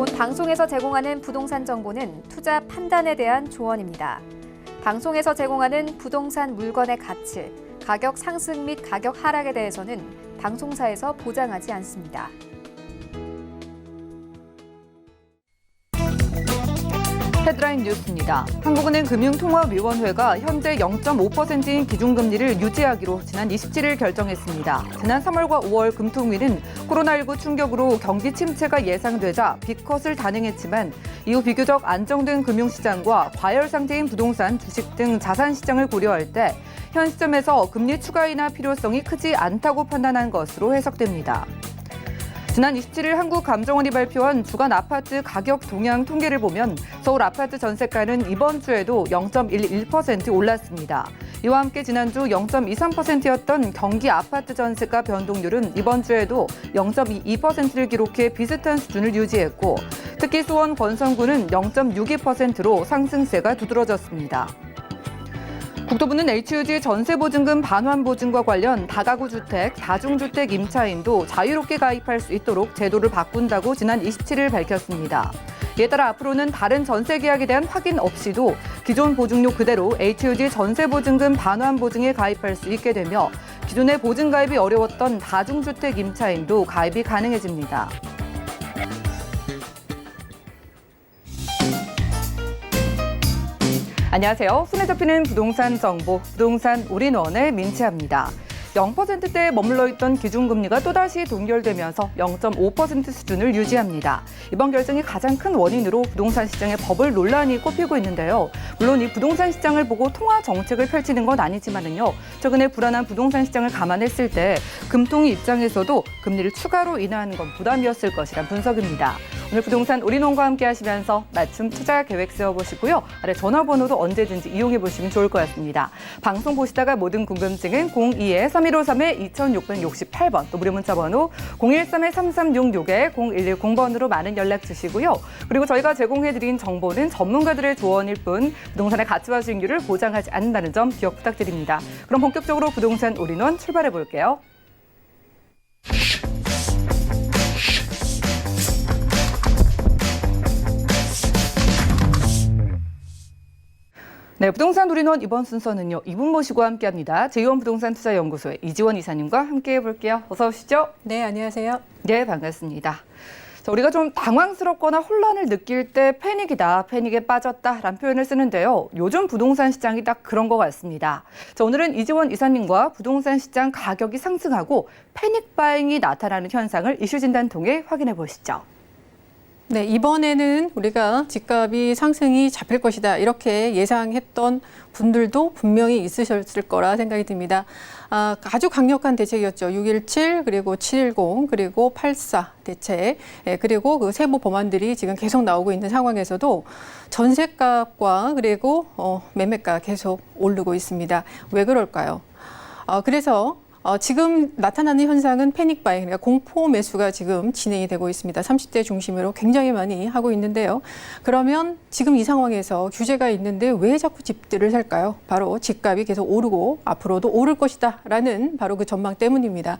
본 방송에서 제공하는 부동산 정보는 투자 판단에 대한 조언입니다. 방송에서 제공하는 부동산 물건의 가치, 가격 상승 및 가격 하락에 대해서는 방송사에서 보장하지 않습니다. 헤드라인 뉴스입니다. 한국은행 금융통화위원회가 현재 0.5%인 기준금리를 유지하기로 지난 27일 결정했습니다. 지난 3월과 5월 금통위는 코로나19 충격으로 경기 침체가 예상되자 빅컷을 단행했지만 이후 비교적 안정된 금융시장과 과열 상태인 부동산, 주식 등 자산시장을 고려할 때 현 시점에서 금리 추가 인하 필요성이 크지 않다고 판단한 것으로 해석됩니다. 지난 27일 한국감정원이 발표한 주간 아파트 가격 동향 통계를 보면 서울 아파트 전세가는 이번 주에도 0.11% 올랐습니다. 이와 함께 지난주 0.23%였던 경기 아파트 전세가 변동률은 이번 주에도 0.22%를 기록해 비슷한 수준을 유지했고 특히 수원 권선구는 0.62%로 상승세가 두드러졌습니다. 국토부는 HUD 전세보증금 반환보증과 관련 다가구 주택, 다중주택 임차인도 자유롭게 가입할 수 있도록 제도를 바꾼다고 지난 27일 밝혔습니다. 이에 따라 앞으로는 다른 전세 계약에 대한 확인 없이도 기존 보증료 그대로 HUD 전세보증금 반환보증에 가입할 수 있게 되며 기존의 보증 가입이 어려웠던 다중주택 임차인도 가입이 가능해집니다. 안녕하세요. 손에 잡히는 부동산 정보, 부동산 올인원의 민채합니다. 0%대에 머물러 있던 기준금리가 또다시 동결되면서 0.5% 수준을 유지합니다. 이번 결정이 가장 큰 원인으로 부동산 시장의 버블 논란이 꼽히고 있는데요. 물론 이 부동산 시장을 보고 통화 정책을 펼치는 건 아니지만은요. 최근에 불안한 부동산 시장을 감안했을 때 금통위 입장에서도 금리를 추가로 인하하는 건 부담이었을 것이란 분석입니다. 오늘 부동산 올인원과 함께 하시면서 맞춤 투자 계획 세워보시고요. 아래 전화번호도 언제든지 이용해 보시면 좋을 것 같습니다. 방송 보시다가 모든 궁금증은 02-3153-2668번 또 무료 문자 번호 013-3366-0110번으로 많은 연락 주시고요. 그리고 저희가 제공해드린 정보는 전문가들의 조언일 뿐 부동산의 가치와 수익률을 보장하지 않는다는 점 기억 부탁드립니다. 그럼 본격적으로 부동산 올인원 출발해 볼게요. 네, 부동산 올인원 이번 순서는요. 이분 모시고 함께합니다. 제2원 부동산 투자연구소의 이지원 이사님과 함께해 볼게요. 어서 오시죠. 네, 안녕하세요. 네, 반갑습니다. 자, 우리가 좀 당황스럽거나 혼란을 느낄 때 패닉이다, 패닉에 빠졌다라는 표현을 쓰는데요. 요즘 부동산 시장이 딱 그런 것 같습니다. 자, 오늘은 이지원 이사님과 부동산 시장 가격이 상승하고 패닉 바잉이 나타나는 현상을 이슈 진단 통해 확인해 보시죠. 네, 이번에는 우리가 집값이 상승이 잡힐 것이다 이렇게 예상했던 분들도 분명히 있으셨을 거라 생각이 듭니다. 아주 강력한 대책이었죠. 6.17 그리고 7.10 그리고 8.4 대책 그리고 그 세부 법안들이 지금 계속 나오고 있는 상황에서도 전셋값과 그리고 매매가 계속 오르고 있습니다. 왜 그럴까요? 그래서 지금 나타나는 현상은 패닉 바잉, 그러니까 공포 매수가 지금 진행이 되고 있습니다. 30대 중심으로 굉장히 많이 하고 있는데요. 그러면 지금 이 상황에서 규제가 있는데 왜 자꾸 집들을 살까요? 바로 집값이 계속 오르고 앞으로도 오를 것이다 라는 바로 그 전망 때문입니다.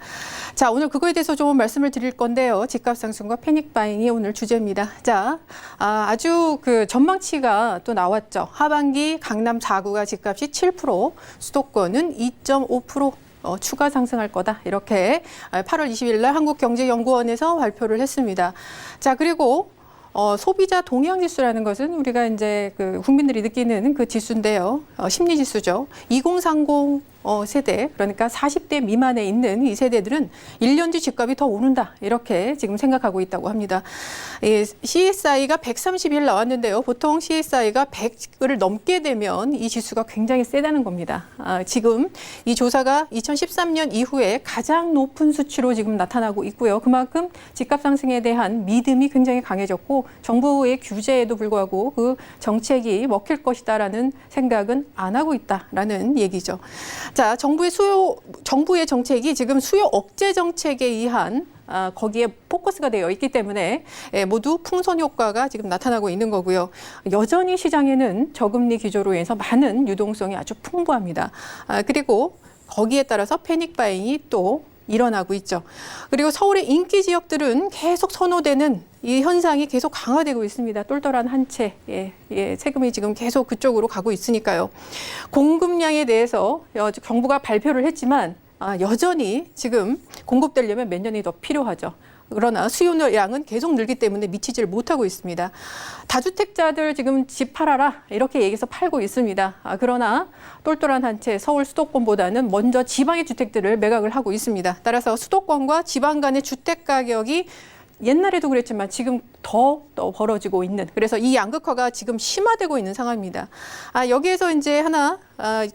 자, 오늘 그거에 대해서 좀 말씀을 드릴 건데요. 집값 상승과 패닉 바잉이 오늘 주제입니다. 자, 아주 그 전망치가 또 나왔죠. 하반기 강남 4구가 집값이 7%, 수도권은 2.5% 추가 상승할 거다. 이렇게 8월 20일 날 한국경제연구원에서 발표를 했습니다. 자, 그리고 소비자 동향지수라는 것은 우리가 이제 그 국민들이 느끼는 그 지수인데요. 심리지수죠. 2030 세대, 그러니까 40대 미만에 있는 이 세대들은 1년 뒤 집값이 더 오른다. 이렇게 지금 생각하고 있다고 합니다. CSI가 130일 나왔는데요. 보통 CSI가 100을 넘게 되면 이 지수가 굉장히 세다는 겁니다. 지금 이 조사가 2013년 이후에 가장 높은 수치로 지금 나타나고 있고요. 그만큼 집값 상승에 대한 믿음이 굉장히 강해졌고 정부의 규제에도 불구하고 그 정책이 먹힐 것이다라는 생각은 안 하고 있다라는 얘기죠. 자, 정부의 정책이 지금 수요 억제 정책에 의한 거기에 포커스가 되어 있기 때문에 모두 풍선 효과가 지금 나타나고 있는 거고요. 여전히 시장에는 저금리 기조로 인해서 많은 유동성이 아주 풍부합니다. 그리고 거기에 따라서 패닉 바잉이 또 일어나고 있죠. 그리고 서울의 인기 지역들은 계속 선호되는 이 현상이 계속 강화되고 있습니다. 똘똘한 한 채, 세금이 지금 계속 그쪽으로 가고 있으니까요. 공급량에 대해서 정부가 발표를 했지만 여전히 지금 공급되려면 몇 년이 더 필요하죠. 그러나 수요량은 계속 늘기 때문에 미치지를 못하고 있습니다. 다주택자들 지금 집 팔아라 이렇게 얘기해서 팔고 있습니다. 그러나 똘똘한 한 채 서울 수도권보다는 먼저 지방의 주택들을 매각을 하고 있습니다. 따라서 수도권과 지방 간의 주택 가격이 옛날에도 그랬지만 지금 더 벌어지고 있는, 그래서 이 양극화가 지금 심화되고 있는 상황입니다. 여기에서 이제 하나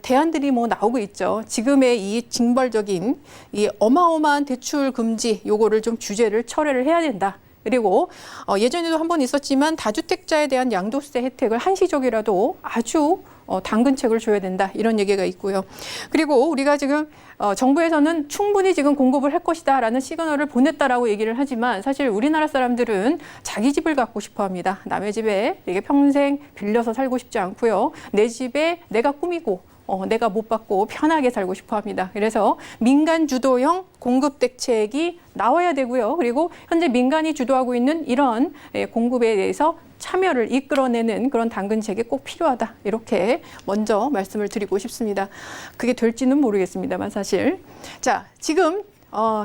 대안들이 뭐 나오고 있죠. 지금의 이 징벌적인 이 어마어마한 대출 금지 요거를 좀 규제를 철회를 해야 된다. 그리고 예전에도 한번 있었지만 다주택자에 대한 양도세 혜택을 한시적이라도 아주 당근책을 줘야 된다, 이런 얘기가 있고요. 그리고 우리가 지금 정부에서는 충분히 지금 공급을 할 것이다라는 시그널을 보냈다라고 얘기를 하지만 사실 우리나라 사람들은 자기 집을 갖고 싶어 합니다. 남의 집에 이게 평생 빌려서 살고 싶지 않고요. 내 집에 내가 꾸미고 내가 못 받고 편하게 살고 싶어 합니다. 그래서 민간 주도형 공급 대책이 나와야 되고요. 그리고 현재 민간이 주도하고 있는 이런 공급에 대해서 참여를 이끌어내는 그런 당근책이 꼭 필요하다. 이렇게 먼저 말씀을 드리고 싶습니다. 그게 될지는 모르겠습니다만 사실. 자, 지금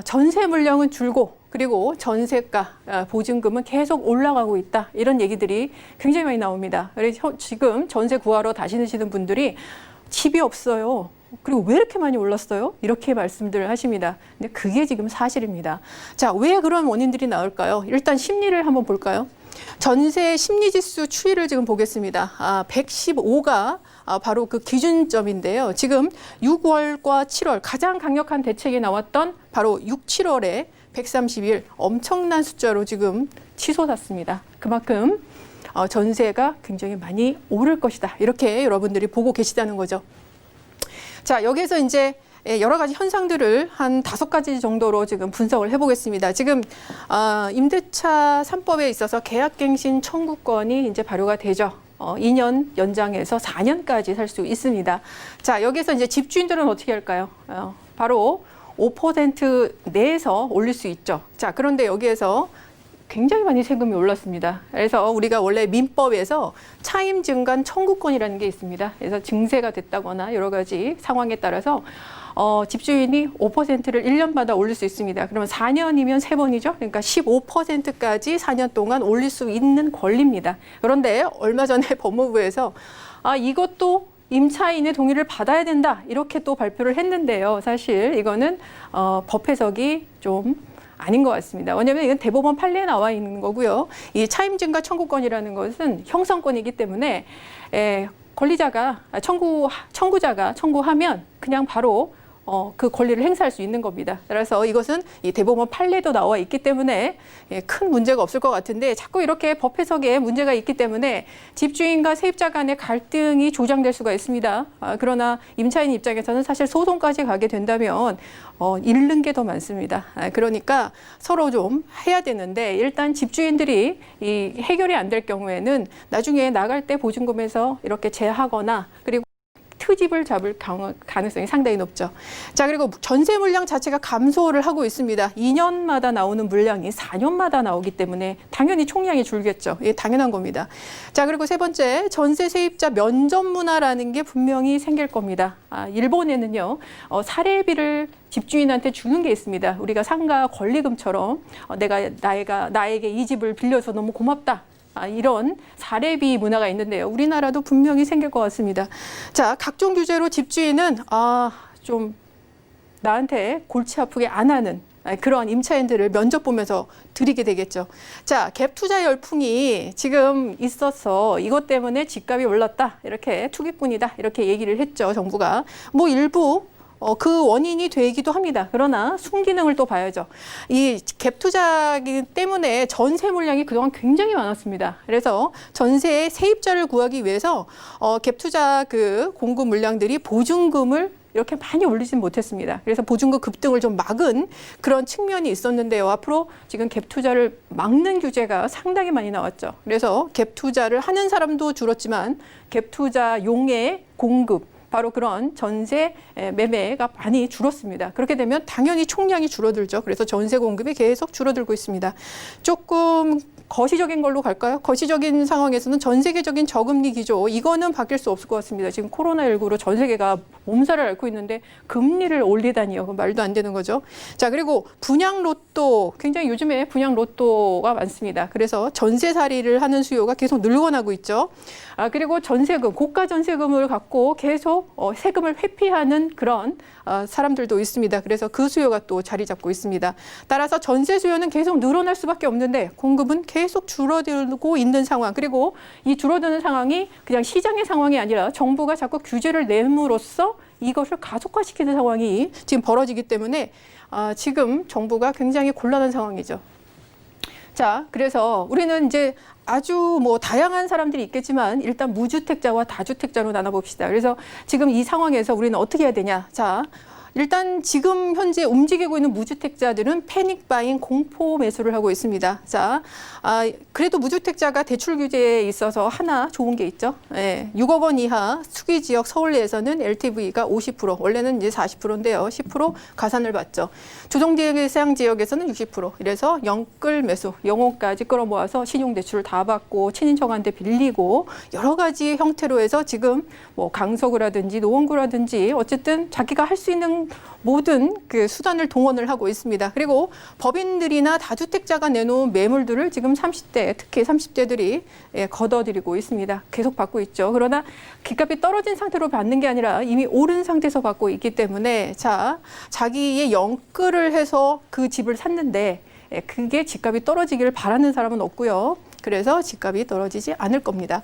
전세 물량은 줄고 그리고 전세가 보증금은 계속 올라가고 있다. 이런 얘기들이 굉장히 많이 나옵니다. 그래서 지금 전세 구하러 다니시는 분들이 집이 없어요. 그리고 왜 이렇게 많이 올랐어요? 이렇게 말씀들을 하십니다. 근데 그게 지금 사실입니다. 자, 왜 그런 원인들이 나올까요? 일단 심리를 한번 볼까요? 전세 심리지수 추이를 지금 보겠습니다. 115가 바로 그 기준점인데요. 지금 6월과 7월 가장 강력한 대책이 나왔던 바로 6, 7월에 131 엄청난 숫자로 지금 치솟았습니다. 그만큼 전세가 굉장히 많이 오를 것이다. 이렇게 여러분들이 보고 계시다는 거죠. 자, 여기에서 이제 여러 가지 현상들을 한 5가지 정도로 지금 분석을 해보겠습니다. 지금 임대차 3법에 있어서 계약갱신 청구권이 이제 발효가 되죠. 2년 연장해서 4년까지 살 수 있습니다. 자, 여기서 이제 집주인들은 어떻게 할까요? 바로 5% 내에서 올릴 수 있죠. 자, 그런데 여기에서 굉장히 많이 세금이 올랐습니다. 그래서 우리가 원래 민법에서 차임 증간 청구권이라는 게 있습니다. 그래서 증세가 됐다거나 여러 가지 상황에 따라서 집주인이 5%를 1년마다 올릴 수 있습니다. 그러면 4년이면 3번이죠. 그러니까 15%까지 4년 동안 올릴 수 있는 권리입니다. 그런데 얼마 전에 법무부에서 이것도 임차인의 동의를 받아야 된다, 이렇게 또 발표를 했는데요. 사실 이거는 법 해석이 좀 아닌 것 같습니다. 왜냐하면 이건 대법원 판례에 나와 있는 거고요. 이 차임증가 청구권이라는 것은 형성권이기 때문에 권리자가 청구자가 청구하면 그냥 바로 그 권리를 행사할 수 있는 겁니다. 그래서 이것은 이 대법원 판례도 나와 있기 때문에 큰 문제가 없을 것 같은데 자꾸 이렇게 법 해석에 문제가 있기 때문에 집주인과 세입자 간의 갈등이 조장될 수가 있습니다. 그러나 임차인 입장에서는 사실 소송까지 가게 된다면 잃는 게 더 많습니다. 그러니까 서로 좀 해야 되는데 일단 집주인들이 이 해결이 안 될 경우에는 나중에 나갈 때 보증금에서 이렇게 제하거나 그리고 트집을 잡을 가능성이 상당히 높죠. 자, 그리고 전세 물량 자체가 감소를 하고 있습니다. 2년마다 나오는 물량이 4년마다 나오기 때문에 당연히 총량이 줄겠죠. 이게 당연한 겁니다. 자, 그리고 세 번째, 전세 세입자 면접 문화라는 게 분명히 생길 겁니다. 일본에는요, 사례비를 집주인한테 주는 게 있습니다. 우리가 상가 권리금처럼 나에게 이 집을 빌려서 너무 고맙다. 이런 사례비 문화가 있는데요. 우리나라도 분명히 생길 것 같습니다. 자, 각종 규제로 집주인은 좀 나한테 골치 아프게 안 하는 그런 임차인들을 면접 보면서 드리게 되겠죠. 자, 갭 투자 열풍이 지금 있어서 이것 때문에 집값이 올랐다. 이렇게 투기꾼이다. 이렇게 얘기를 했죠. 정부가. 뭐 일부 그 원인이 되기도 합니다. 그러나 순기능을 또 봐야죠. 이 갭 투자기 때문에 전세 물량이 그동안 굉장히 많았습니다. 그래서 전세의 세입자를 구하기 위해서 갭 투자 그 공급 물량들이 보증금을 이렇게 많이 올리진 못했습니다. 그래서 보증금 급등을 좀 막은 그런 측면이 있었는데요. 앞으로 지금 갭 투자를 막는 규제가 상당히 많이 나왔죠. 그래서 갭 투자를 하는 사람도 줄었지만 갭 투자용의 공급 바로 그런 전세 매매가 많이 줄었습니다. 그렇게 되면 당연히 총량이 줄어들죠. 그래서 전세 공급이 계속 줄어들고 있습니다. 조금 거시적인 걸로 갈까요? 거시적인 상황에서는 전 세계적인 저금리 기조, 이거는 바뀔 수 없을 것 같습니다. 지금 코로나19로 전 세계가 몸살을 앓고 있는데 금리를 올리다니요. 말도 안 되는 거죠. 자, 그리고 분양 로또, 굉장히 요즘에 분양 로또가 많습니다. 그래서 전세살이를 하는 수요가 계속 늘어나고 있죠. 그리고 전세금, 고가 전세금을 갖고 계속 세금을 회피하는 그런 사람들도 있습니다. 그래서 그 수요가 또 자리 잡고 있습니다. 따라서 전세 수요는 계속 늘어날 수밖에 없는데 공급은 계속 줄어들고 있는 상황. 그리고 이 줄어드는 상황이 그냥 시장의 상황이 아니라 정부가 자꾸 규제를 내므로써 이것을 가속화시키는 상황이 지금 벌어지기 때문에 지금 정부가 굉장히 곤란한 상황이죠. 자, 그래서 우리는 이제 아주 뭐 다양한 사람들이 있겠지만 일단 무주택자와 다주택자로 나눠봅시다. 그래서 지금 이 상황에서 우리는 어떻게 해야 되냐. 자, 일단 지금 현재 움직이고 있는 무주택자들은 패닉 바잉, 공포 매수를 하고 있습니다. 자, 그래도 무주택자가 대출 규제에 있어서 하나 좋은 게 있죠. 6억 원 이하 수기 지역 서울 내에서는 LTV가 50%, 원래는 이제 40%인데요. 10% 가산을 받죠. 조정대상 지역에서는 60%. 이래서 영끌 매수, 영혼까지 끌어모아서 신용대출을 다 받고 친인척한테 빌리고 여러 가지 형태로 해서 지금 뭐 강서구라든지 노원구라든지 어쨌든 자기가 할 수 있는 모든 그 수단을 동원을 하고 있습니다. 그리고 법인들이나 다주택자가 내놓은 매물들을 지금 30대, 특히 30대들이 걷어들이고 있습니다. 계속 받고 있죠. 그러나 기값이 떨어진 상태로 받는 게 아니라 이미 오른 상태에서 받고 있기 때문에 자, 자기의 영끌을 해서 그 집을 샀는데 그게 집값이 떨어지기를 바라는 사람은 없고요. 그래서 집값이 떨어지지 않을 겁니다.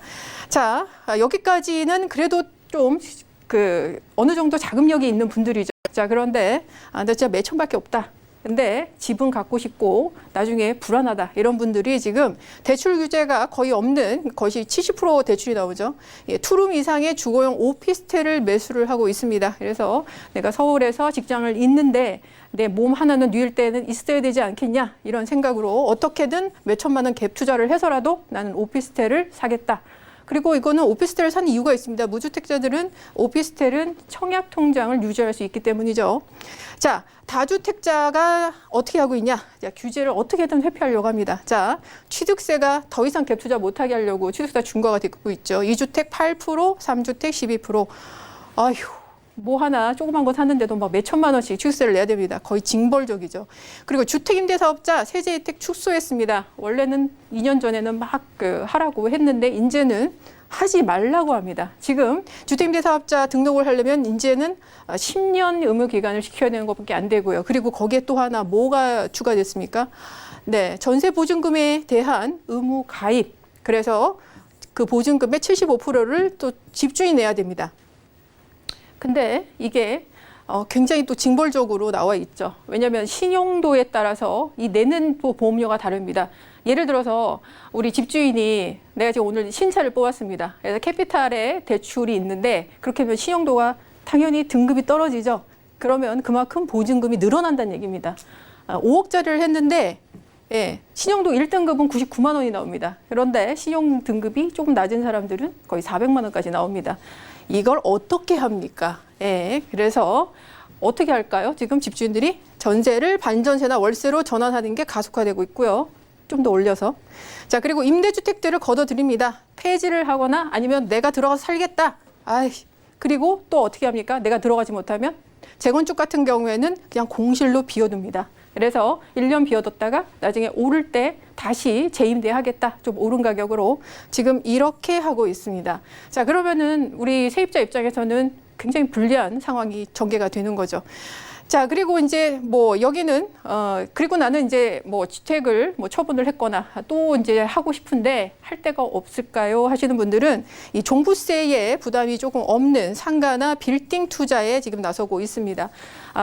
자, 여기까지는 그래도 좀 어느 정도 자금력이 있는 분들이죠. 자, 그런데 나 진짜 몇 천밖에 없다. 근데 집은 갖고 싶고 나중에 불안하다. 이런 분들이 지금 대출 규제가 거의 없는 것이 70% 대출이 나오죠. 투룸 이상의 주거용 오피스텔을 매수를 하고 있습니다. 그래서 내가 서울에서 직장을 잇는데 내 몸 하나는 누일 때는 있어야 되지 않겠냐. 이런 생각으로 어떻게든 몇 천만 원 갭 투자를 해서라도 나는 오피스텔을 사겠다. 그리고 이거는 오피스텔을 사는 이유가 있습니다. 무주택자들은 오피스텔은 청약 통장을 유지할 수 있기 때문이죠. 자, 다주택자가 어떻게 하고 있냐? 자, 규제를 어떻게든 회피하려고 합니다. 자, 취득세가 더 이상 갭 투자 못하게 하려고 취득세가 중과가 되고 있죠. 2주택 8%, 3주택 12%. 아휴. 뭐 하나 조그만 거 샀는데도 막 몇 천만 원씩 취득세를 내야 됩니다. 거의 징벌적이죠. 그리고 주택임대사업자 세제 혜택 축소했습니다. 원래는 2년 전에는 막 하라고 했는데 이제는 하지 말라고 합니다. 지금 주택임대사업자 등록을 하려면 이제는 10년 의무 기간을 지켜야 되는 것밖에 안 되고요. 그리고 거기에 또 하나 뭐가 추가됐습니까? 네, 전세 보증금에 대한 의무 가입. 그래서 그 보증금의 75%를 또 집주인이 내야 됩니다. 근데 이게 굉장히 또 징벌적으로 나와 있죠. 왜냐하면 신용도에 따라서 이 내는 보험료가 다릅니다. 예를 들어서 우리 집주인이 내가 지금 오늘 신차를 뽑았습니다. 그래서 캐피탈에 대출이 있는데 그렇게 하면 신용도가 당연히 등급이 떨어지죠. 그러면 그만큼 보증금이 늘어난다는 얘기입니다. 5억짜리를 했는데 신용도 1등급은 99만 원이 나옵니다. 그런데 신용 등급이 조금 낮은 사람들은 거의 400만 원까지 나옵니다. 이걸 어떻게 합니까? 그래서 어떻게 할까요? 지금 집주인들이 전세를 반전세나 월세로 전환하는 게 가속화되고 있고요. 좀 더 올려서. 자, 그리고 임대주택들을 걷어들입니다. 폐지를 하거나 아니면 내가 들어가서 살겠다. 그리고 또 어떻게 합니까? 내가 들어가지 못하면 재건축 같은 경우에는 그냥 공실로 비워둡니다. 그래서 1년 비워뒀다가 나중에 오를 때 다시 재임대하겠다. 좀 오른 가격으로 지금 이렇게 하고 있습니다. 자, 그러면은 우리 세입자 입장에서는 굉장히 불리한 상황이 전개가 되는 거죠. 자, 그리고 이제 뭐 여기는 그리고 나는 이제 뭐 주택을 뭐 처분을 했거나 또 이제 하고 싶은데 할 데가 없을까요? 하시는 분들은 이 종부세의 부담이 조금 없는 상가나 빌딩 투자에 지금 나서고 있습니다.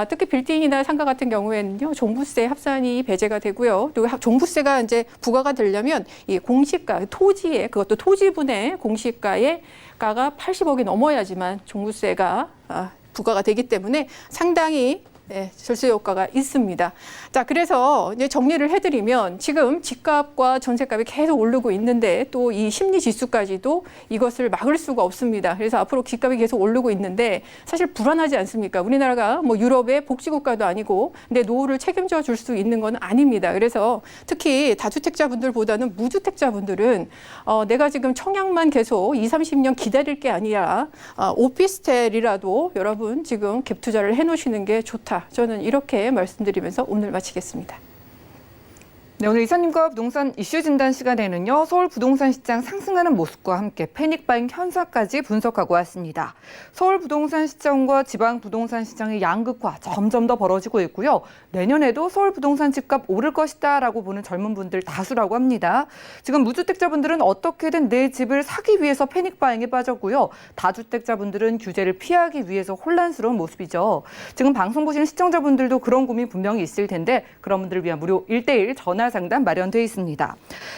특히 빌딩이나 상가 같은 경우에는요, 종부세 합산이 배제가 되고요. 또 종부세가 이제 부과가 되려면 이 공시가 토지에 그것도 토지분의 공시가의 가가 80억이 넘어야지만 종부세가 부과가 되기 때문에 상당히 절세 효과가 있습니다. 자, 그래서 이제 정리를 해드리면 지금 집값과 전세값이 계속 오르고 있는데 또 이 심리 지수까지도 이것을 막을 수가 없습니다. 그래서 앞으로 집값이 계속 오르고 있는데 사실 불안하지 않습니까? 우리나라가 뭐 유럽의 복지국가도 아니고 근데 노후를 책임져 줄 수 있는 건 아닙니다. 그래서 특히 다주택자분들보다는 무주택자분들은 내가 지금 청약만 계속 20, 30년 기다릴 게 아니라 오피스텔이라도 여러분 지금 갭 투자를 해놓으시는 게 좋다. 저는 이렇게 말씀드리면서 오늘 마치겠습니다. 네, 오늘 이사님과 부동산 이슈 진단 시간에는요, 서울 부동산 시장 상승하는 모습과 함께 패닉바잉 현상까지 분석하고 왔습니다. 서울 부동산 시장과 지방 부동산 시장의 양극화 점점 더 벌어지고 있고요. 내년에도 서울 부동산 집값 오를 것이다라고 보는 젊은 분들 다수라고 합니다. 지금 무주택자분들은 어떻게든 내 집을 사기 위해서 패닉바잉에 빠졌고요. 다주택자분들은 규제를 피하기 위해서 혼란스러운 모습이죠. 지금 방송 보시는 시청자분들도 그런 고민 분명히 있을 텐데 그런 분들을 위한 무료 1대1 전화 상담 마련되어 있습니다.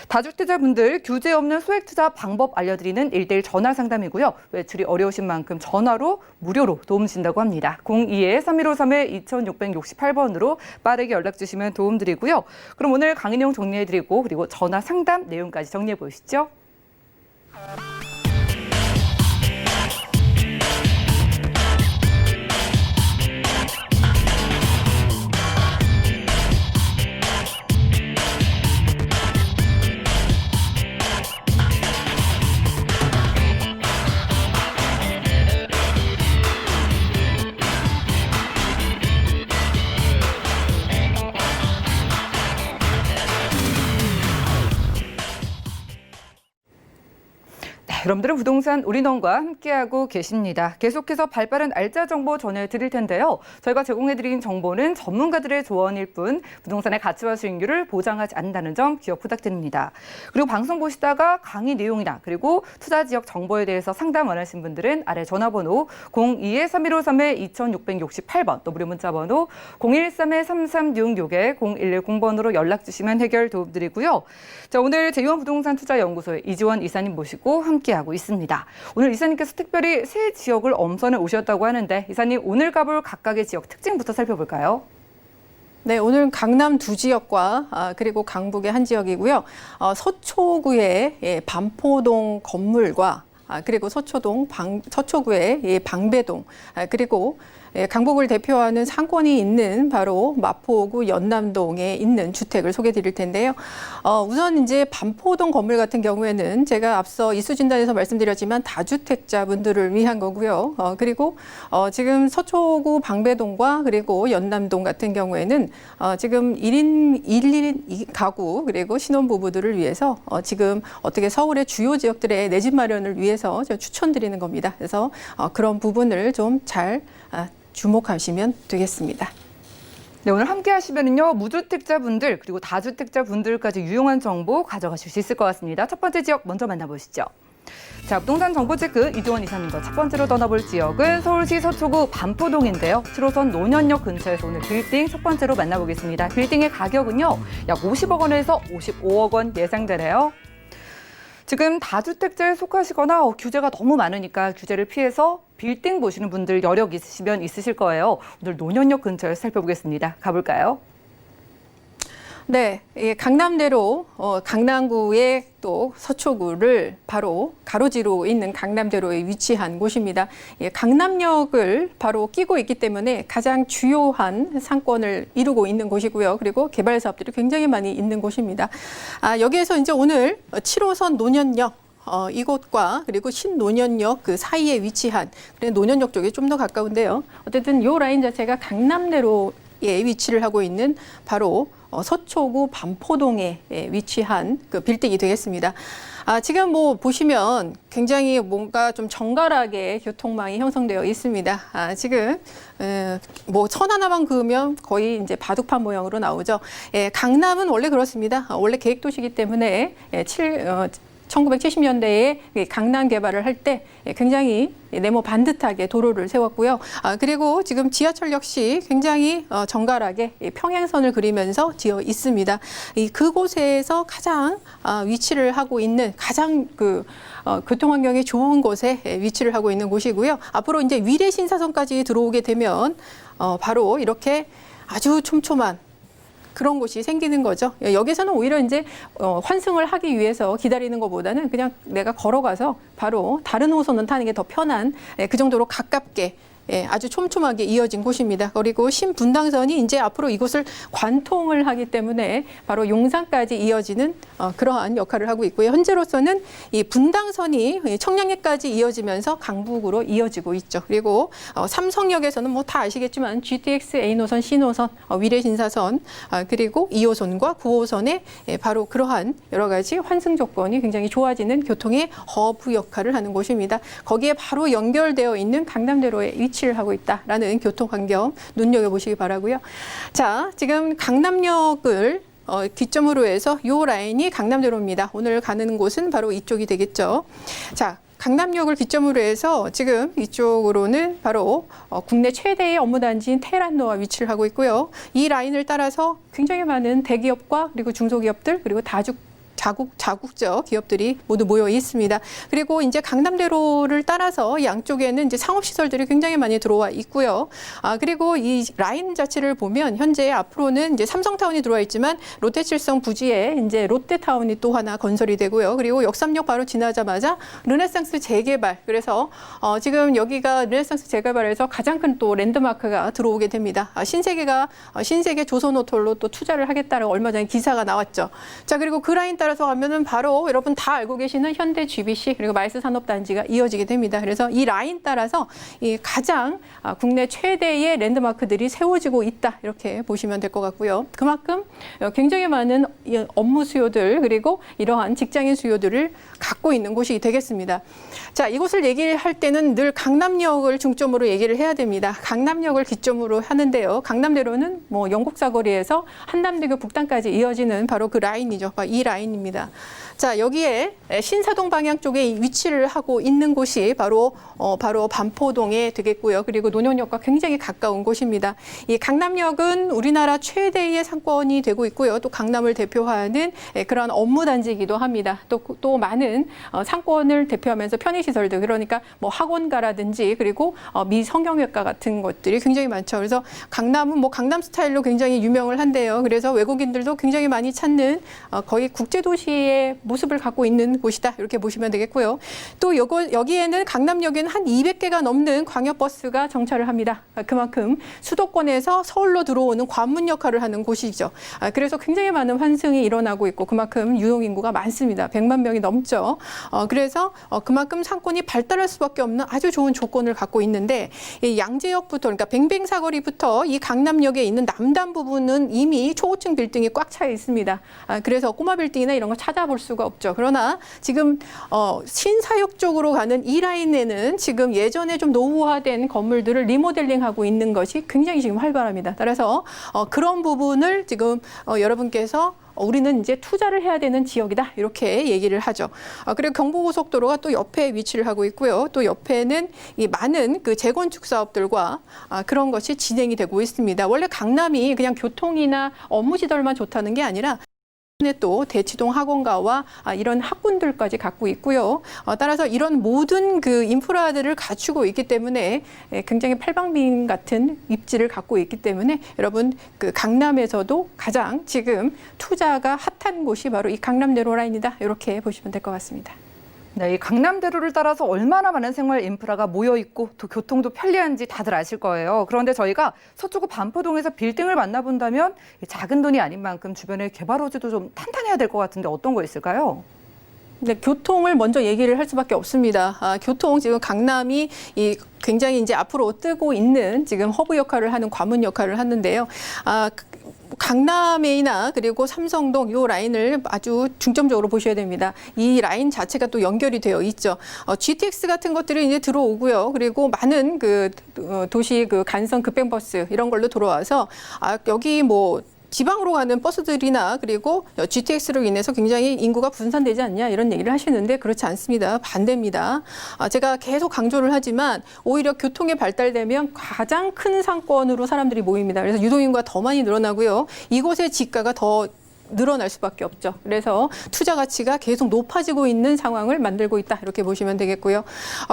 다주택자분들 규제 없는 소액 투자 방법 알려드리는 1대1 전화 상담이고요. 외출이 어려우신 만큼 전화로 무료로 도움 주신다고 합니다. 02-3153-2668번으로 빠르게 연락 주시면 도움 드리고요. 그럼 오늘 강의 내용 정리해드리고 그리고 전화 상담 내용까지 정리해 보시죠. 여러분들은 부동산 올인원과 함께하고 계십니다. 계속해서 발빠른 알짜 정보 전해드릴 텐데요. 저희가 제공해드린 정보는 전문가들의 조언일 뿐 부동산의 가치와 수익률을 보장하지 않는다는 점 기억 부탁드립니다. 그리고 방송 보시다가 강의 내용이나 그리고 투자 지역 정보에 대해서 상담 원하신 분들은 아래 전화번호 02-3153-2668번 또 무료 문자번호 013-3366-0110번으로 연락 주시면 해결 도움드리고요. 자, 오늘 제2원부동산투자연구소의 이지원 이사님 모시고 함께하고 있습니다. 오늘 이사님께서 특별히 세 지역을 엄선해 오셨다고 하는데 이사님 오늘 가볼 각각의 지역 특징부터 살펴볼까요? 네, 오늘 강남 두 지역과 그리고 강북의 한 지역이고요. 서초구의 반포동 건물과 그리고 서초구의 방배동 그리고 강북을 대표하는 상권이 있는 바로 마포구 연남동에 있는 주택을 소개해 드릴 텐데요. 우선 이제 반포동 건물 같은 경우에는 제가 앞서 이수진단에서 말씀드렸지만 다주택자분들을 위한 거고요. 그리고 지금 서초구 방배동과 그리고 연남동 같은 경우에는 지금 1인 가구 그리고 신혼부부들을 위해서 지금 어떻게 서울의 주요 지역들의 내 집 마련을 위해서 제가 추천드리는 겁니다. 그래서 그런 부분을 좀 잘 주목하시면 되겠습니다. 네, 오늘 함께 하시면은요, 무주택자분들 그리고 다주택자분들까지 유용한 정보 가져가실 수 있을 것 같습니다. 첫 번째 지역 먼저 만나보시죠. 자, 부동산 정보 체크 이지원 이사님과 첫 번째로 떠나볼 지역은 서울시 서초구 반포동인데요. 7호선 논현역 근처에서 오늘 빌딩 첫 번째로 만나보겠습니다. 빌딩의 가격은요, 약 50억 원에서 55억 원 예상되네요. 지금 다주택자에 속하시거나 규제가 너무 많으니까 규제를 피해서 빌딩 보시는 분들 여력 있으시면 있으실 거예요. 오늘 논현역 근처에서 살펴보겠습니다. 가볼까요? 네, 강남대로 강남구의 또 서초구를 바로 가로지로 있는 강남대로에 위치한 곳입니다. 강남역을 바로 끼고 있기 때문에 가장 주요한 상권을 이루고 있는 곳이고요. 그리고 개발 사업들이 굉장히 많이 있는 곳입니다. 여기에서 이제 오늘 7호선 논현역 이곳과 그리고 신논현역 그 사이에 위치한 논현역 쪽이 좀 더 가까운데요. 어쨌든 이 라인 자체가 강남대로에 위치를 하고 있는 바로 서초구 반포동에 위치한 그 빌딩이 되겠습니다. 지금 뭐 보시면 굉장히 뭔가 좀 정갈하게 교통망이 형성되어 있습니다. 지금 뭐 천 하나만 그으면 거의 이제 바둑판 모양으로 나오죠. 강남은 원래 그렇습니다. 원래 계획도시이기 때문에 1970년대에 강남 개발을 할 때 굉장히 네모 반듯하게 도로를 세웠고요. 그리고 지금 지하철 역시 굉장히 정갈하게 평행선을 그리면서 지어 있습니다. 그곳에서 가장 위치를 하고 있는 가장 교통 환경이 좋은 곳에 위치를 하고 있는 곳이고요. 앞으로 이제 위례 신사선까지 들어오게 되면 바로 이렇게 아주 촘촘한 그런 곳이 생기는 거죠. 여기서는 오히려 이제 환승을 하기 위해서 기다리는 것보다는 그냥 내가 걸어가서 바로 다른 호선을 타는 게 더 편한 그 정도로 가깝게 아주 촘촘하게 이어진 곳입니다. 그리고 신분당선이 이제 앞으로 이곳을 관통을 하기 때문에 바로 용산까지 이어지는 그러한 역할을 하고 있고요. 현재로서는 이 분당선이 청량리까지 이어지면서 강북으로 이어지고 있죠. 그리고 삼성역에서는 뭐 다 아시겠지만 GTX A노선, C노선, 위례신사선, 그리고 2호선과 9호선의 바로 그러한 여러 가지 환승 조건이 굉장히 좋아지는 교통의 허브 역할을 하는 곳입니다. 거기에 바로 연결되어 있는 강남대로의 위치를 하고 있다라는 교통 환경 눈여겨보시기 바라고요. 자, 지금 강남역을 기점으로 해서 이 라인이 강남대로입니다. 오늘 가는 곳은 바로 이쪽이 되겠죠. 자, 강남역을 기점으로 해서 지금 이쪽으로는 바로 국내 최대의 업무단지인 테란노와 위치를 하고 있고요. 이 라인을 따라서 굉장히 많은 대기업과 그리고 중소기업들 그리고 자국적 기업들이 모두 모여 있습니다. 그리고 이제 강남대로를 따라서 양쪽에는 이제 상업시설들이 굉장히 많이 들어와 있고요. 그리고 이 라인 자체를 보면 현재 앞으로는 이제 삼성타운이 들어와 있지만 롯데칠성 부지에 이제 롯데타운이 또 하나 건설이 되고요. 그리고 역삼역 바로 지나자마자 르네상스 재개발. 그래서 지금 여기가 르네상스 재개발에서 가장 큰 또 랜드마크가 들어오게 됩니다. 신세계 조선호텔로 또 투자를 하겠다라고 얼마 전에 기사가 나왔죠. 자, 그리고 그 라인 따라서 가면은 바로 여러분 다 알고 계시는 현대 GBC 그리고 말스 산업단지가 이어지게 됩니다. 그래서 이 라인 따라서 이 가장 국내 최대의 랜드마크들이 세워지고 있다 이렇게 보시면 될 것 같고요. 그만큼 굉장히 많은 업무 수요들 그리고 이러한 직장인 수요들을 갖고 있는 곳이 되겠습니다. 자, 이곳을 얘기할 때는 늘 강남역을 중점으로 얘기를 해야 됩니다. 강남역을 기점으로 하는데요. 강남대로는 뭐 영국사거리에서 한남대교 북단까지 이어지는 바로 그 라인이죠. 이 라인입니다. 자, 여기에 신사동 방향 쪽에 위치를 하고 있는 곳이 바로 반포동에 되겠고요. 그리고 논현역과 굉장히 가까운 곳입니다. 이 강남역은 우리나라 최대의 상권이 되고 있고요. 또 강남을 대표하는 그런 업무단지이기도 합니다. 또 많은 상권을 대표하면서 편의시설들 그러니까 뭐 학원가라든지 그리고 미성형외과 같은 것들이 굉장히 많죠. 그래서 강남은 뭐 강남 스타일로 굉장히 유명을 한데요. 그래서 외국인들도 굉장히 많이 찾는 거의 국제도시의 모습을 갖고 있는 곳이다. 이렇게 보시면 되겠고요. 또 여기에는 강남역에는 한 200개가 넘는 광역버스가 정차를 합니다. 그만큼 수도권에서 서울로 들어오는 관문 역할을 하는 곳이죠. 그래서 굉장히 많은 환승이 일어나고 있고 그만큼 유동인구가 많습니다. 100만 명이 넘죠. 그래서 그만큼 상권이 발달할 수밖에 없는 아주 좋은 조건을 갖고 있는데 이 양재역부터 그러니까 뱅뱅사거리부터 이 강남역에 있는 남단 부분은 이미 초고층 빌딩이 꽉 차 있습니다. 그래서 꼬마 빌딩이나 이런 거 찾아볼 수가 없죠. 그러나 지금 신사역 쪽으로 가는 이 라인에는 지금 예전에 좀 노후화된 건물들을 리모델링하고 있는 것이 굉장히 지금 활발합니다. 따라서 그런 부분을 지금 여러분께서 우리는 이제 투자를 해야 되는 지역이다 이렇게 얘기를 하죠. 그리고 경부고속도로가 또 옆에 위치를 하고 있고요. 또 옆에는 이 많은 그 재건축 사업들과 그런 것이 진행이 되고 있습니다. 원래 강남이 그냥 교통이나 업무 시설만 좋다는 게 아니라 또 대치동 학원가와 이런 학군들까지 갖고 있고요. 따라서 이런 모든 그 인프라들을 갖추고 있기 때문에 굉장히 팔방미인 같은 입지를 갖고 있기 때문에 여러분 그 강남에서도 가장 지금 투자가 핫한 곳이 바로 이 강남대로 라인이다. 이렇게 보시면 될 것 같습니다. 네, 이 강남대로를 따라서 얼마나 많은 생활 인프라가 모여 있고 또 교통도 편리한지 다들 아실 거예요. 그런데 저희가 서초구 반포동에서 빌딩을 만나본다면 작은 돈이 아닌 만큼 주변의 개발 호재도 좀 탄탄해야 될 것 같은데 어떤 거 있을까요? 네, 교통을 먼저 얘기를 할 수밖에 없습니다. 교통 지금 강남이 굉장히 이제 앞으로 뜨고 있는 지금 허브 역할을 하는 관문 역할을 하는데요. 강남이나 그리고 삼성동 이 라인을 아주 중점적으로 보셔야 됩니다. 이 라인 자체가 또 연결이 되어 있죠. GTX 같은 것들이 이제 들어오고요. 그리고 많은 그 도시 그 간선 급행버스 이런 걸로 들어와서 여기 뭐 지방으로 가는 버스들이나 그리고 GTX로 인해서 굉장히 인구가 분산되지 않냐 이런 얘기를 하시는데 그렇지 않습니다. 반대입니다. 제가 계속 강조를 하지만 오히려 교통이 발달되면 가장 큰 상권으로 사람들이 모입니다. 그래서 유동인구가 더 많이 늘어나고요. 이곳의 지가가 더 늘어날 수밖에 없죠. 그래서 투자 가치가 계속 높아지고 있는 상황을 만들고 있다. 이렇게 보시면 되겠고요.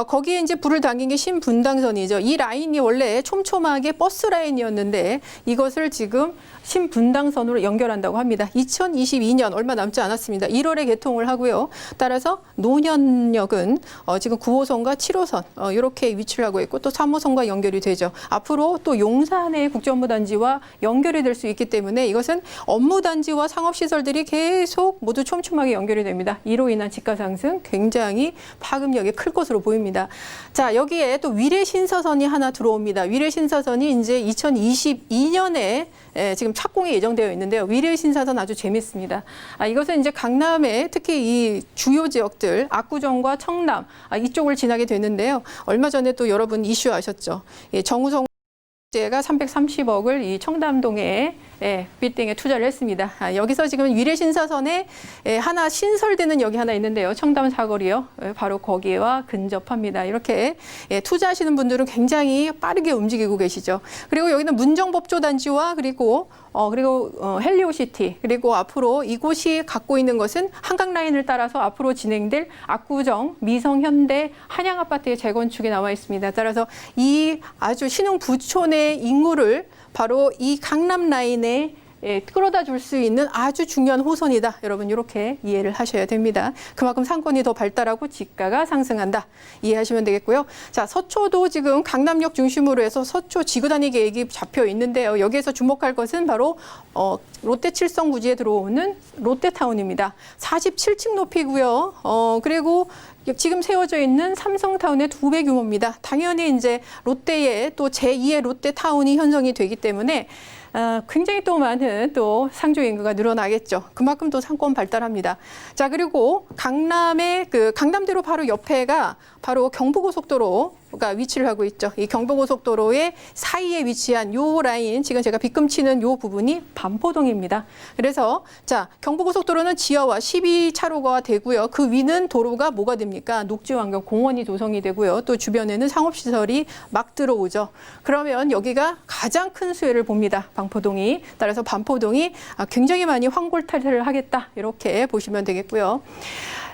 거기에 이제 불을 당긴 게 신분당선이죠. 이 라인이 원래 촘촘하게 버스 라인이었는데 이것을 지금 신분당선으로 연결한다고 합니다. 2022년 얼마 남지 않았습니다. 1월에 개통을 하고요. 따라서 노년역은 지금 9호선과 7호선 이렇게 위치를 하고 있고 또 3호선과 연결이 되죠. 앞으로 또 용산의 국제업무단지와 연결이 될 수 있기 때문에 이것은 업무단지와 상업시설들이 계속 모두 촘촘하게 연결이 됩니다. 이로 인한 지가 상승 굉장히 파급력이 클 것으로 보입니다. 자, 여기에 또 위례신사선이 하나 들어옵니다. 위례신사선이 이제 2022년에 지금 착공이 예정되어 있는데요. 위례신사선 아주 재밌습니다. 이것은 이제 강남에 특히 이 주요 지역들 압구정과 청남 이쪽을 지나게 되는데요. 얼마 전에 또 여러분 이슈 아셨죠? 정우성 제가 330억을 이 청담동에 빌딩에 투자를 했습니다. 여기서 지금 위례신사선에 하나 신설되는 역이 하나 있는데요. 청담 사거리요. 바로 거기와 근접합니다. 이렇게 투자하시는 분들은 굉장히 빠르게 움직이고 계시죠. 그리고 여기는 문정법조단지와 그리고 헬리오시티 그리고 앞으로 이곳이 갖고 있는 것은 한강 라인을 따라서 앞으로 진행될 압구정, 미성, 현대, 한양 아파트의 재건축이 나와 있습니다. 따라서 이 아주 신흥 부촌의 인구를 바로 이 강남 라인에 끌어다 줄 수 있는 아주 중요한 호선이다. 여러분 이렇게 이해를 하셔야 됩니다. 그만큼 상권이 더 발달하고 지가가 상승한다. 이해하시면 되겠고요. 자, 서초도 지금 강남역 중심으로 해서 서초 지구단위 계획이 잡혀 있는데요. 여기에서 주목할 것은 바로 롯데 칠성부지에 들어오는 롯데타운입니다. 47층 높이고요. 그리고 지금 세워져 있는 삼성타운의 2배 규모입니다. 당연히 이제 롯데의 또 제2의 롯데타운이 형성이 되기 때문에 굉장히 또 많은 또 상조 인구가 늘어나겠죠. 그만큼 또 상권 발달합니다. 자, 그리고 강남의 강남대로 바로 옆에가 바로 경부고속도로가 위치를 하고 있죠. 이 경부고속도로의 사이에 위치한 요 라인, 지금 제가 빗금치는 요 부분이 반포동입니다. 그래서 자, 경부고속도로는 지하화 12차로가 되고요. 그 위는 도로가 뭐가 됩니까? 녹지환경 공원이 조성이 되고요. 또 주변에는 상업시설이 막 들어오죠. 그러면 여기가 가장 큰 수혜를 봅니다. 반포동이. 따라서 반포동이 굉장히 많이 황골탈퇴를 하겠다. 이렇게 보시면 되겠고요.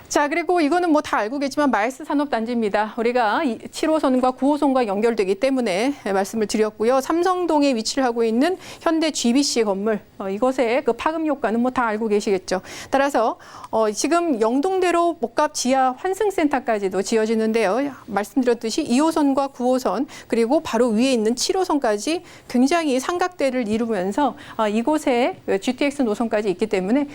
자, 그리고 이거는 뭐 다 알고 계시지만 마일스 산업단지입니다. 우리가 7호선과 9호선과 연결되기 때문에 말씀을 드렸고요. 삼성동에 위치를 하고 있는 현대 GBC 건물, 이것의 그 파급 효과는 뭐 다 알고 계시겠죠. 따라서 지금 영동대로 목갑 지하 환승센터까지도 지어지는데요. 말씀드렸듯이 2호선과 9호선 그리고 바로 위에 있는 7호선까지 굉장히 삼각대를 이루면서 이곳에 GTX 노선까지 있기 때문에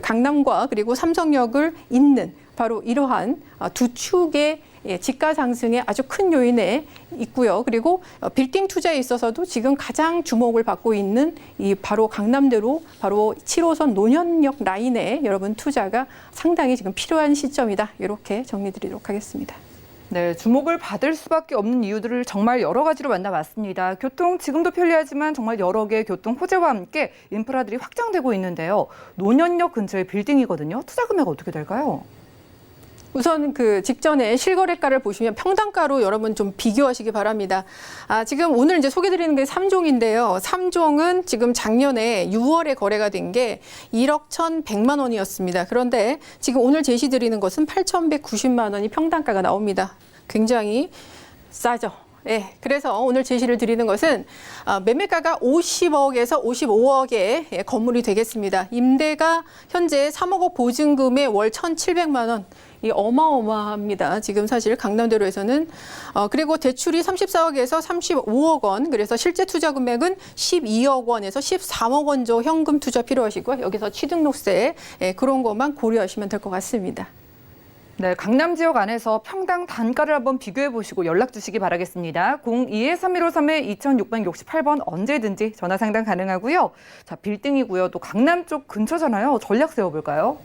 강남과 그리고 삼성역을 잇는 바로 이러한 두 축의 지가 상승에 아주 큰 요인에 있고요. 그리고 빌딩 투자에 있어서도 지금 가장 주목을 받고 있는 이 바로 강남대로 바로 7호선 노년역 라인에 여러분 투자가 상당히 지금 필요한 시점이다. 이렇게 정리드리도록 하겠습니다. 네, 주목을 받을 수밖에 없는 이유들을 정말 여러 가지로 만나봤습니다. 교통 지금도 편리하지만 정말 여러 개의 교통 호재와 함께 인프라들이 확장되고 있는데요. 노년역 근처의 빌딩이거든요. 투자 금액 어떻게 될까요? 우선 그 직전에 실거래가를 보시면 평당가로 여러분 좀 비교하시기 바랍니다. 지금 오늘 이제 소개드리는 게 3종인데요. 3종은 지금 작년에 6월에 거래가 된 게 1억 1,100만 원이었습니다. 그런데 지금 오늘 제시드리는 것은 8,190만 원이 평당가가 나옵니다. 굉장히 싸죠. 네, 그래서 오늘 제시를 드리는 것은 매매가가 50억에서 55억의 건물이 되겠습니다. 임대가 현재 3억 원 보증금에 월 1,700만 원. 이 어마어마합니다. 지금 사실 강남대로에서는 그리고 대출이 34억에서 35억 원, 그래서 실제 투자 금액은 12억 원에서 13억 원 정도 현금 투자 필요하시고요. 여기서 취등록세 그런 것만 고려하시면 될 것 같습니다. 네, 강남 지역 안에서 평당 단가를 한번 비교해 보시고 연락 주시기 바라겠습니다. 02-3153-2668번 언제든지 전화 상담 가능하고요. 자, 빌딩이고요. 또 강남 쪽 근처잖아요. 전략 세워볼까요?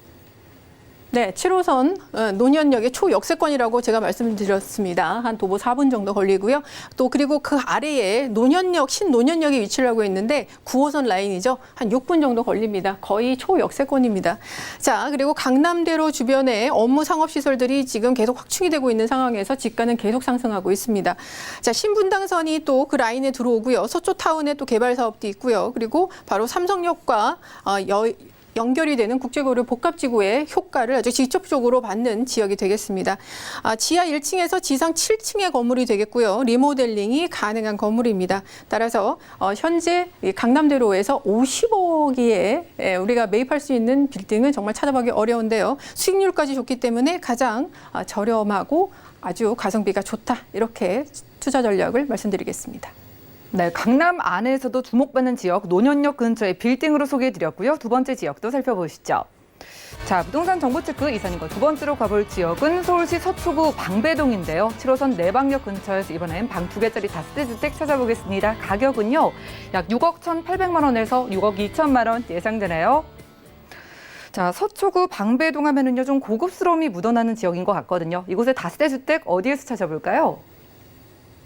네, 7호선 논현역의 초역세권이라고 제가 말씀드렸습니다. 한 도보 4분 정도 걸리고요. 또 그리고 그 아래에 논현역, 신논현역에 위치를 하고 있는데 9호선 라인이죠. 한 6분 정도 걸립니다. 거의 초역세권입니다. 자, 그리고 강남대로 주변에 업무 상업시설들이 지금 계속 확충이 되고 있는 상황에서 지가는 계속 상승하고 있습니다. 자, 신분당선이 또 그 라인에 들어오고요. 서초타운에 또 개발 사업도 있고요. 그리고 바로 삼성역과 연결이 되는 국제고려 복합지구의 효과를 아주 직접적으로 받는 지역이 되겠습니다. 지하 1층에서 지상 7층의 건물이 되겠고요. 리모델링이 가능한 건물입니다. 따라서 현재 강남대로에서 50억에 우리가 매입할 수 있는 빌딩은 정말 찾아보기 어려운데요. 수익률까지 좋기 때문에 가장 저렴하고 아주 가성비가 좋다. 이렇게 투자 전략을 말씀드리겠습니다. 네, 강남 안에서도 주목받는 지역 논현역 근처의 빌딩으로 소개해드렸고요. 두 번째 지역도 살펴보시죠. 자, 부동산 정보체크 이사님과 두 번째로 가볼 지역은 서울시 서초구 방배동인데요. 7호선 내방역 근처에서 이번엔 방 2개짜리 다세대 주택 찾아보겠습니다. 가격은요, 약 6억 1,800만 원에서 6억 2천만 원 예상되네요. 자, 서초구 방배동 하면은요, 좀 고급스러움이 묻어나는 지역인 것 같거든요. 이곳의 다세대 주택 어디에서 찾아볼까요?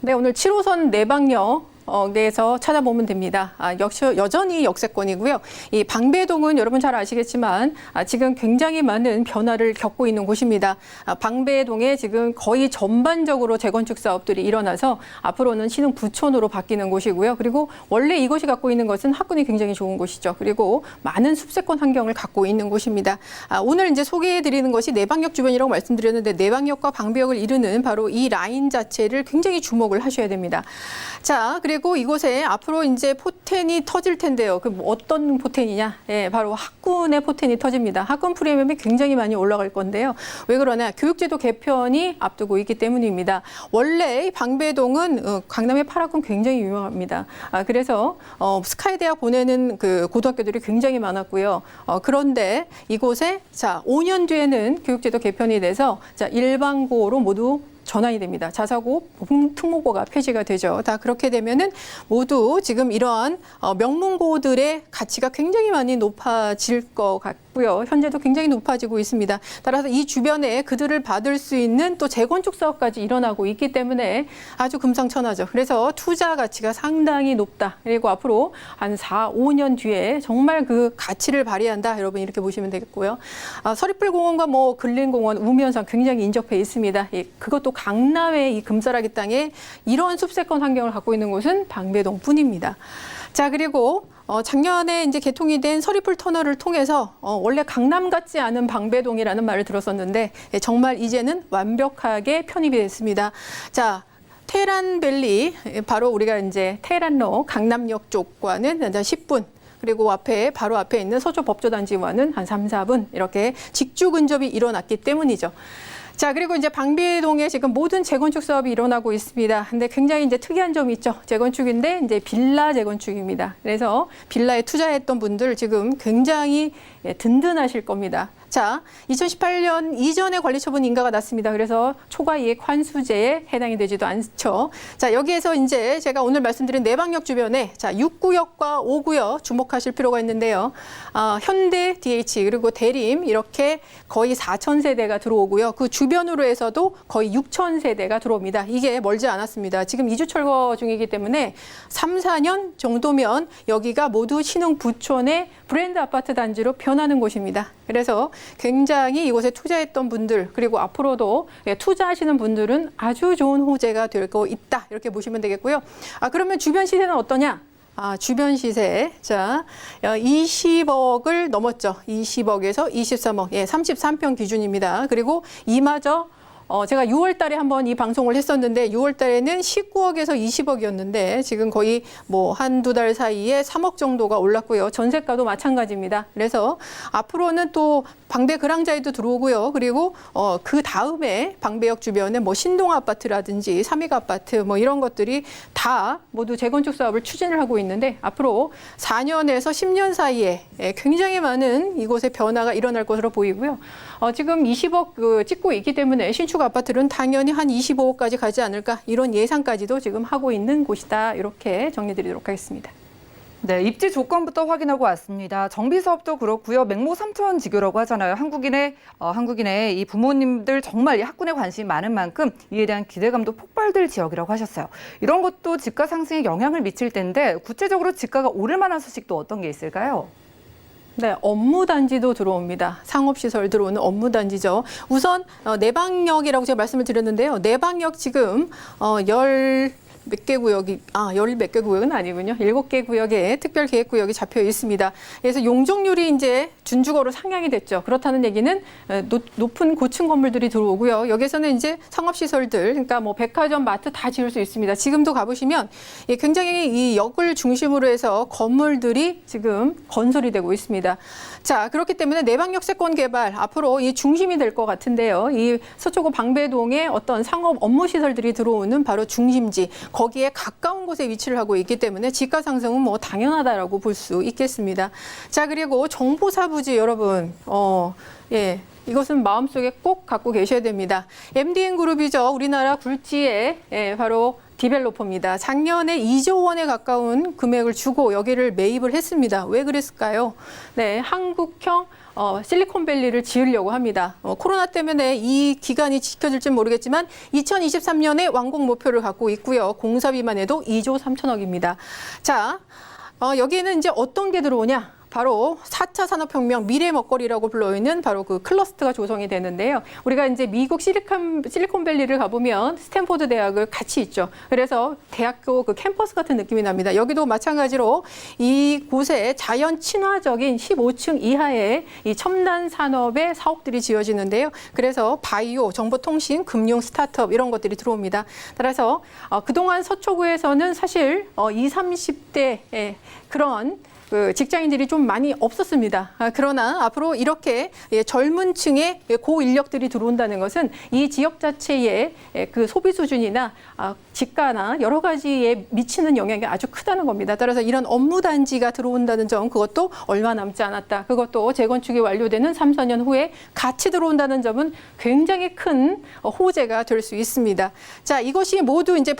네, 오늘 7호선 내방역 에서 찾아보면 됩니다. 역시 여전히 역세권이고요. 이 방배동은 여러분 잘 아시겠지만 지금 굉장히 많은 변화를 겪고 있는 곳입니다. 방배동에 지금 거의 전반적으로 재건축 사업들이 일어나서 앞으로는 신흥 부촌으로 바뀌는 곳이고요. 그리고 원래 이곳이 갖고 있는 것은 학군이 굉장히 좋은 곳이죠. 그리고 많은 숲세권 환경을 갖고 있는 곳입니다. 오늘 이제 소개해드리는 것이 내방역 주변이라고 말씀드렸는데 내방역과 방배역을 이루는 바로 이 라인 자체를 굉장히 주목을 하셔야 됩니다. 자, 그리고 이곳에 앞으로 이제 포텐이 터질 텐데요. 그 어떤 포텐이냐? 예, 바로 학군의 포텐이 터집니다. 학군 프리미엄이 굉장히 많이 올라갈 건데요. 왜 그러냐? 교육제도 개편이 앞두고 있기 때문입니다. 원래 방배동은 강남의 8학군 굉장히 유명합니다. 그래서 스카이대학 보내는 그 고등학교들이 굉장히 많았고요. 그런데 이곳에 자 5년 뒤에는 교육제도 개편이 돼서 자 일반고로 모두 전환이 됩니다. 자사고, 특목고가 폐지가 되죠. 다 그렇게 되면은 모두 지금 이러한 명문고들의 가치가 굉장히 많이 높아질 것 같고요. 현재도 굉장히 높아지고 있습니다. 따라서 이 주변에 그들을 받을 수 있는 또 재건축 사업까지 일어나고 있기 때문에 아주 금상첨화죠. 그래서 투자 가치가 상당히 높다. 그리고 앞으로 한 4, 5년 뒤에 정말 그 가치를 발휘한다. 여러분 이렇게 보시면 되겠고요. 서리풀공원과 뭐 근린공원, 우미현상 굉장히 인접해 있습니다. 그것도 강남의 이 금싸라기 땅에 이런 숲세권 환경을 갖고 있는 곳은 방배동뿐입니다. 자, 그리고 작년에 이제 개통이 된 서리풀 터널을 통해서 원래 강남 같지 않은 방배동이라는 말을 들었었는데 정말 이제는 완벽하게 편입이 됐습니다. 자, 테헤란밸리 바로 우리가 이제 테헤란로 강남역 쪽과는 10분. 그리고 바로 앞에 있는 서초 법조단지와는 한 3, 4분 이렇게 직주 근접이 일어났기 때문이죠. 자, 그리고 이제 방배동에 지금 모든 재건축 사업이 일어나고 있습니다. 근데 굉장히 이제 특이한 점이 있죠. 재건축인데 이제 빌라 재건축입니다. 그래서 빌라에 투자했던 분들 지금 굉장히 든든하실 겁니다. 자, 2018년 이전에 관리처분 인가가 났습니다. 그래서 초과이익 환수제에 해당이 되지도 않죠. 자, 여기에서 이제 제가 오늘 말씀드린 내방역 주변에 자, 6구역과 5구역 주목하실 필요가 있는데요. 현대, DH 그리고 대림 이렇게 거의 4,000세대가 들어오고요. 그 주변으로 해서도 거의 6,000세대가 들어옵니다. 이게 멀지 않았습니다. 지금 2주 철거 중이기 때문에 3, 4년 정도면 여기가 모두 신흥 부촌의 브랜드 아파트 단지로 변하는 곳입니다. 그래서 굉장히 이곳에 투자했던 분들 그리고 앞으로도 투자하시는 분들은 아주 좋은 호재가 될 거 있다. 이렇게 보시면 되겠고요. 그러면 주변 시세는 어떠냐? 주변 시세. 자, 20억을 넘었죠. 20억에서 23억. 예, 33평 기준입니다. 그리고 이마저 제가 6월 달에 한번 이 방송을 했었는데 6월 달에는 19억에서 20억이었는데 지금 거의 뭐 한두 달 사이에 3억 정도가 올랐고요. 전세가도 마찬가지입니다. 그래서 앞으로는 또 방배 그랑자에도 들어오고요. 그리고 그 다음에 방배역 주변에 뭐 신동 아파트라든지 삼익 아파트 뭐 이런 것들이 다 모두 재건축 사업을 추진을 하고 있는데 앞으로 4년에서 10년 사이에 굉장히 많은 이곳에 변화가 일어날 것으로 보이고요. 지금 20억 찍고 있기 때문에 신축 아파트는 당연히 한 25억까지 가지 않을까 이런 예상까지도 지금 하고 있는 곳이다. 이렇게 정리드리도록 하겠습니다. 네, 입지 조건부터 확인하고 왔습니다. 정비 사업도 그렇고요. 맹모 삼천지교라고 하잖아요. 한국인의 이 부모님들 정말 이 학군에 관심이 많은 만큼 이에 대한 기대감도 폭발될 지역이라고 하셨어요. 이런 것도 집가 상승에 영향을 미칠 텐데 구체적으로 집가가 오를 만한 소식도 어떤 게 있을까요? 네, 업무단지도 들어옵니다. 상업시설 들어오는 업무단지죠. 우선 내방역이라고 제가 말씀을 드렸는데요. 내방역 지금 몇 개 구역이, 열 몇 개 구역은 아니군요. 7개 구역에 특별계획구역이 잡혀 있습니다. 그래서 용적률이 이제 준주거로 상향이 됐죠. 그렇다는 얘기는 높은 고층 건물들이 들어오고요. 여기서는 이제 상업시설들, 그러니까 뭐 백화점, 마트 다 지을 수 있습니다. 지금도 가보시면 굉장히 이 역을 중심으로 해서 건물들이 지금 건설이 되고 있습니다. 자, 그렇기 때문에 내방역세권 개발 앞으로 이 중심이 될 것 같은데요. 이 서초구 방배동에 어떤 상업 업무시설들이 들어오는 바로 중심지, 거기에 가까운 곳에 위치를 하고 있기 때문에 지가 상승은 뭐 당연하다라고 볼 수 있겠습니다. 자, 그리고 정보사부지 여러분, 이것은 마음속에 꼭 갖고 계셔야 됩니다. MDN 그룹이죠. 우리나라 굴지의 바로 디벨로퍼입니다. 작년에 2조 원에 가까운 금액을 주고 여기를 매입을 했습니다. 왜 그랬을까요? 네, 한국형 실리콘밸리를 지으려고 합니다. 코로나 때문에 이 기간이 지켜질지는 모르겠지만 2023년에 완공 목표를 갖고 있고요. 공사비만 해도 2조 3천억입니다. 자, 여기에는 이제 어떤 게 들어오냐? 바로 4차 산업혁명 미래 먹거리라고 불러있는 바로 그 클러스터가 조성이 되는데요. 우리가 이제 미국 실리콘밸리를 가보면 스탠포드 대학을 같이 있죠. 그래서 대학교 그 캠퍼스 같은 느낌이 납니다. 여기도 마찬가지로 이곳에 자연 친화적인 15층 이하의 이 첨단 산업의 사옥들이 지어지는데요. 그래서 바이오, 정보통신, 금융, 스타트업 이런 것들이 들어옵니다. 따라서 그동안 서초구에서는 사실 20, 30대의 그런 직장인들이 좀 많이 없었습니다. 그러나 앞으로 이렇게 젊은 층의 고인력들이 들어온다는 것은 이 지역 자체의 그 소비 수준이나 집가나 여러 가지에 미치는 영향이 아주 크다는 겁니다. 따라서 이런 업무 단지가 들어온다는 점, 그것도 얼마 남지 않았다. 그것도 재건축이 완료되는 3, 4년 후에 같이 들어온다는 점은 굉장히 큰 호재가 될 수 있습니다. 자, 이것이 모두 이제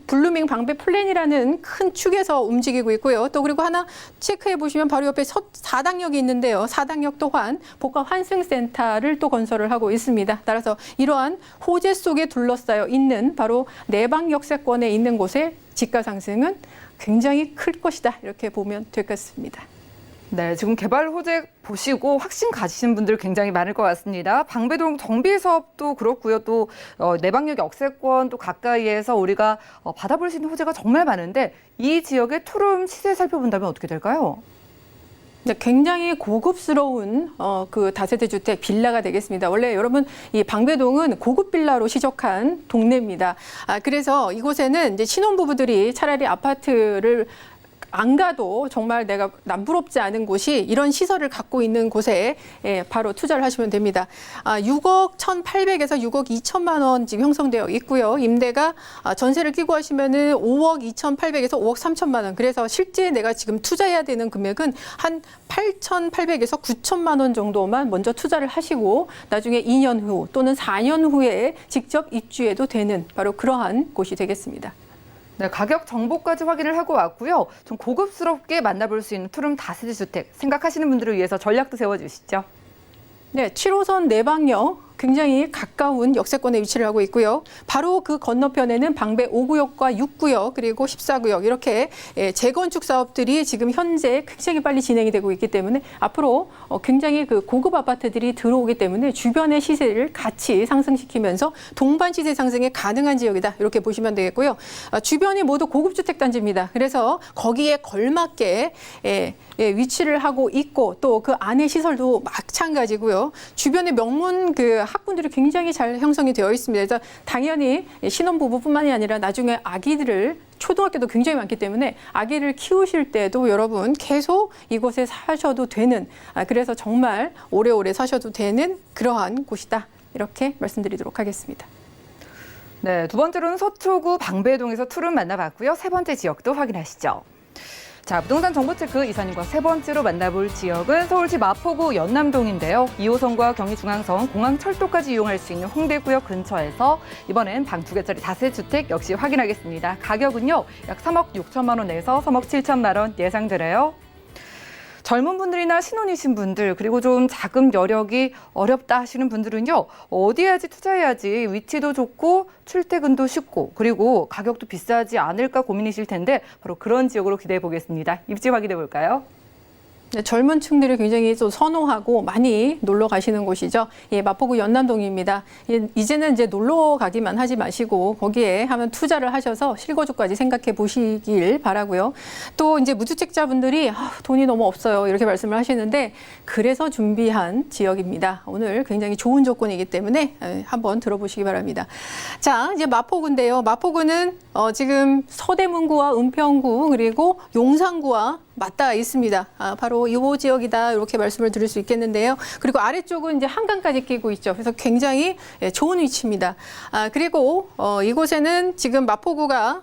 블루밍 방배 플랜이라는 큰 축에서 움직이고 있고요. 또 그리고 하나 체크해 보시면 바로 옆에 4당역이 있는데요. 4당역 또한 복합 환승센터를 또 건설을 하고 있습니다. 따라서 이러한 호재 속에 둘러싸여 있는 바로 내방 역세권에 있는 곳의 집가 상승은 굉장히 클 것이다. 이렇게 보면 될 것 같습니다. 네, 지금 개발 호재 보시고 확신 가지신 분들 굉장히 많을 것 같습니다. 방배동 정비 사업도 그렇고요. 또 내방역 역세권 또 가까이에서 우리가 받아볼 수 있는 호재가 정말 많은데 이 지역의 투룸 시세 살펴본다면 어떻게 될까요? 네, 굉장히 고급스러운 그 다세대 주택 빌라가 되겠습니다. 원래 여러분 이 방배동은 고급 빌라로 시적한 동네입니다. 그래서 이곳에는 이제 신혼부부들이 차라리 아파트를 안 가도 정말 내가 남부럽지 않은 곳이 이런 시설을 갖고 있는 곳에 바로 투자를 하시면 됩니다. 6억 1,800에서 6억 2천만 원 지금 형성되어 있고요. 임대가 전세를 끼고 하시면은 5억 2,800에서 5억 3천만 원. 그래서 실제 내가 지금 투자해야 되는 금액은 한 8,800에서 9천만 원 정도만 먼저 투자를 하시고 나중에 2년 후 또는 4년 후에 직접 입주해도 되는 바로 그러한 곳이 되겠습니다. 네, 가격 정보까지 확인을 하고 왔고요. 좀 고급스럽게 만나볼 수 있는 투룸 다세대 주택 생각하시는 분들을 위해서 전략도 세워주시죠. 네, 7호선 내방역 굉장히 가까운 역세권에 위치를 하고 있고요. 바로 그 건너편에는 방배 5구역과 6구역 그리고 14구역 이렇게 재건축 사업들이 지금 현재 굉장히 빨리 진행이 되고 있기 때문에 앞으로 굉장히 그 고급 아파트들이 들어오기 때문에 주변의 시세를 같이 상승시키면서 동반 시세 상승에 가능한 지역이다. 이렇게 보시면 되겠고요. 주변이 모두 고급 주택 단지입니다. 그래서 거기에 걸맞게 위치를 하고 있고 또 그 안에 시설도 마찬가지고요. 주변에 명문 그 학군들이 굉장히 잘 형성이 되어 있습니다. 그래서 당연히 신혼부부뿐만이 아니라 나중에 아기들을 초등학교도 굉장히 많기 때문에 아기를 키우실 때도 여러분 계속 이곳에 사셔도 되는 그래서 정말 오래오래 사셔도 되는 그러한 곳이다. 이렇게 말씀드리도록 하겠습니다. 네, 두 번째로는 서초구 방배동에서 투룸 만나봤고요. 세 번째 지역도 확인하시죠. 자, 부동산 정보체크 이사님과 세 번째로 만나볼 지역은 서울시 마포구 연남동인데요. 2호선과 경의중앙선, 공항철도까지 이용할 수 있는 홍대구역 근처에서 이번엔 방 2개짜리 다세주택 역시 확인하겠습니다. 가격은요, 약 3억 6천만 원 내에서 3억 7천만 원 예상되래요. 젊은 분들이나 신혼이신 분들, 그리고 좀 자금 여력이 어렵다 하시는 분들은요, 어디에 해야지 투자해야지 위치도 좋고 출퇴근도 쉽고 그리고 가격도 비싸지 않을까 고민이실 텐데 바로 그런 지역으로 기대해 보겠습니다. 입지 확인해 볼까요? 네, 젊은 층들이 굉장히 좀 선호하고 많이 놀러 가시는 곳이죠. 예, 마포구 연남동입니다. 예, 이제는 이제 놀러 가기만 하지 마시고 거기에 하면 투자를 하셔서 실거주까지 생각해 보시길 바라고요. 또 이제 무주택자분들이 돈이 너무 없어요. 이렇게 말씀을 하시는데 그래서 준비한 지역입니다. 오늘 굉장히 좋은 조건이기 때문에 한번 들어보시기 바랍니다. 자, 이제 마포구인데요. 마포구는 지금 서대문구와 은평구 그리고 용산구와 맞닿아 있습니다. 바로 이 지역이다 이렇게 말씀을 드릴 수 있겠는데요. 그리고 아래쪽은 이제 한강까지 끼고 있죠. 그래서 굉장히 좋은 위치입니다. 그리고 이곳에는 지금 마포구가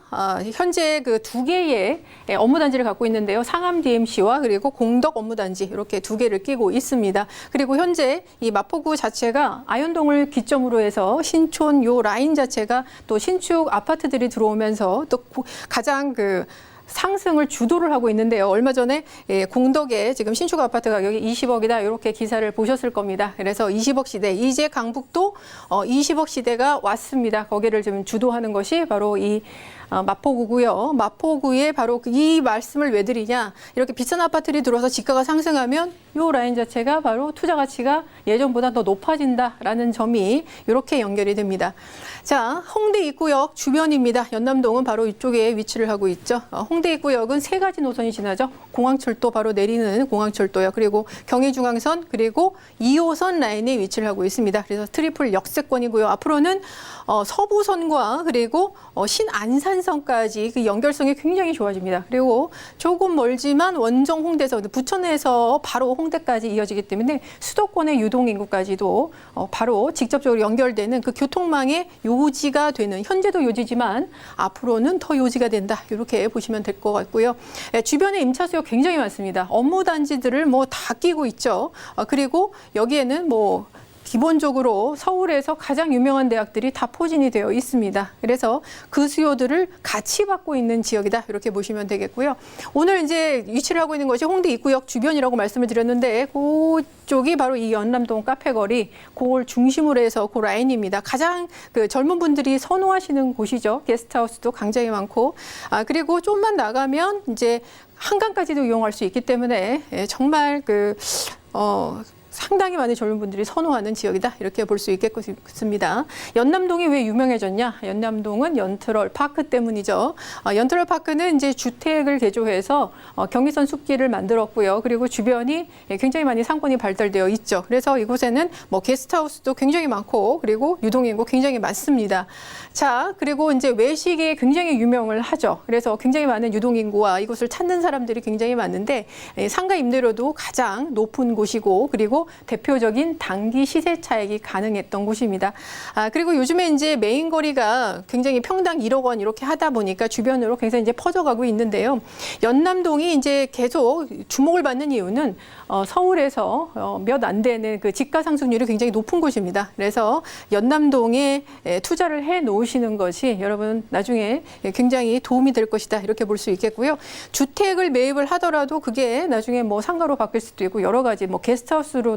현재 그 2개의 업무단지를 갖고 있는데요. 상암 DMC와 그리고 공덕 업무단지 이렇게 2개를 끼고 있습니다. 그리고 현재 이 마포구 자체가 아현동을 기점으로 해서 신촌 요 라인 자체가 또 신축 아파트들이 들어오면서 또 가장 그 상승을 주도를 하고 있는데요. 얼마 전에 공덕에 지금 신축 아파트 가격이 20억이다 이렇게 기사를 보셨을 겁니다. 그래서 20억 시대, 이제 강북도 20억 시대가 왔습니다. 거기를 지금 주도하는 것이 바로 이 마포구고요. 마포구에 바로 이 말씀을 왜 드리냐. 이렇게 비싼 아파트들이 들어와서 지가가 상승하면 이 라인 자체가 바로 투자 가치가 예전보다 더 높아진다라는 점이 이렇게 연결이 됩니다. 자, 홍대 입구역 주변입니다. 연남동은 바로 이쪽에 위치를 하고 있죠. 홍대 입구역은 3가지 노선이 지나죠. 공항철도 바로 내리는 공항철도요. 그리고 경의중앙선 그리고 2호선 라인에 위치를 하고 있습니다. 그래서 트리플 역세권이고요. 앞으로는 서부선과 그리고 신안산선까지 그 연결성이 굉장히 좋아집니다. 그리고 조금 멀지만 원정 홍대에서 부천에서 바로 홍대까지 이어지기 때문에 수도권의 유동인구까지도 바로 직접적으로 연결되는 그 교통망의 요지가 되는, 현재도 요지지만 앞으로는 더 요지가 된다. 이렇게 보시면 될 것 같고요. 주변에 임차수요 굉장히 많습니다. 업무단지들을 뭐 다 끼고 있죠. 그리고 여기에는 뭐 기본적으로 서울에서 가장 유명한 대학들이 다 포진이 되어 있습니다. 그래서 그 수요들을 같이 받고 있는 지역이다. 이렇게 보시면 되겠고요. 오늘 이제 위치를 하고 있는 것이 홍대 입구역 주변이라고 말씀을 드렸는데 그쪽이 바로 이 연남동 카페거리, 그걸 중심으로 해서 그 라인입니다. 가장 그 젊은 분들이 선호하시는 곳이죠. 게스트하우스도 굉장히 많고, 그리고 좀만 나가면 이제 한강까지도 이용할 수 있기 때문에 정말 상당히 많은 젊은 분들이 선호하는 지역이다. 이렇게 볼 수 있겠습니다. 연남동이 왜 유명해졌냐? 연남동은 연트럴 파크 때문이죠. 연트럴 파크는 이제 주택을 개조해서 경의선 숲길을 만들었고요. 그리고 주변이 굉장히 많이 상권이 발달되어 있죠. 그래서 이곳에는 뭐 게스트하우스도 굉장히 많고 그리고 유동인구 굉장히 많습니다. 자, 그리고 이제 외식에 굉장히 유명을 하죠. 그래서 굉장히 많은 유동인구와 이곳을 찾는 사람들이 굉장히 많은데 상가 임대료도 가장 높은 곳이고 그리고 대표적인 단기 시세 차익이 가능했던 곳입니다. 그리고 요즘에 이제 메인 거리가 굉장히 평당 1억 원 이렇게 하다 보니까 주변으로 굉장히 이제 퍼져가고 있는데요. 연남동이 이제 계속 주목을 받는 이유는 서울에서 몇 안 되는 그 집가 상승률이 굉장히 높은 곳입니다. 그래서 연남동에 투자를 해 놓으시는 것이 여러분 나중에 굉장히 도움이 될 것이다. 이렇게 볼 수 있겠고요. 주택을 매입을 하더라도 그게 나중에 뭐 상가로 바뀔 수도 있고 여러 가지 뭐 게스트하우스로도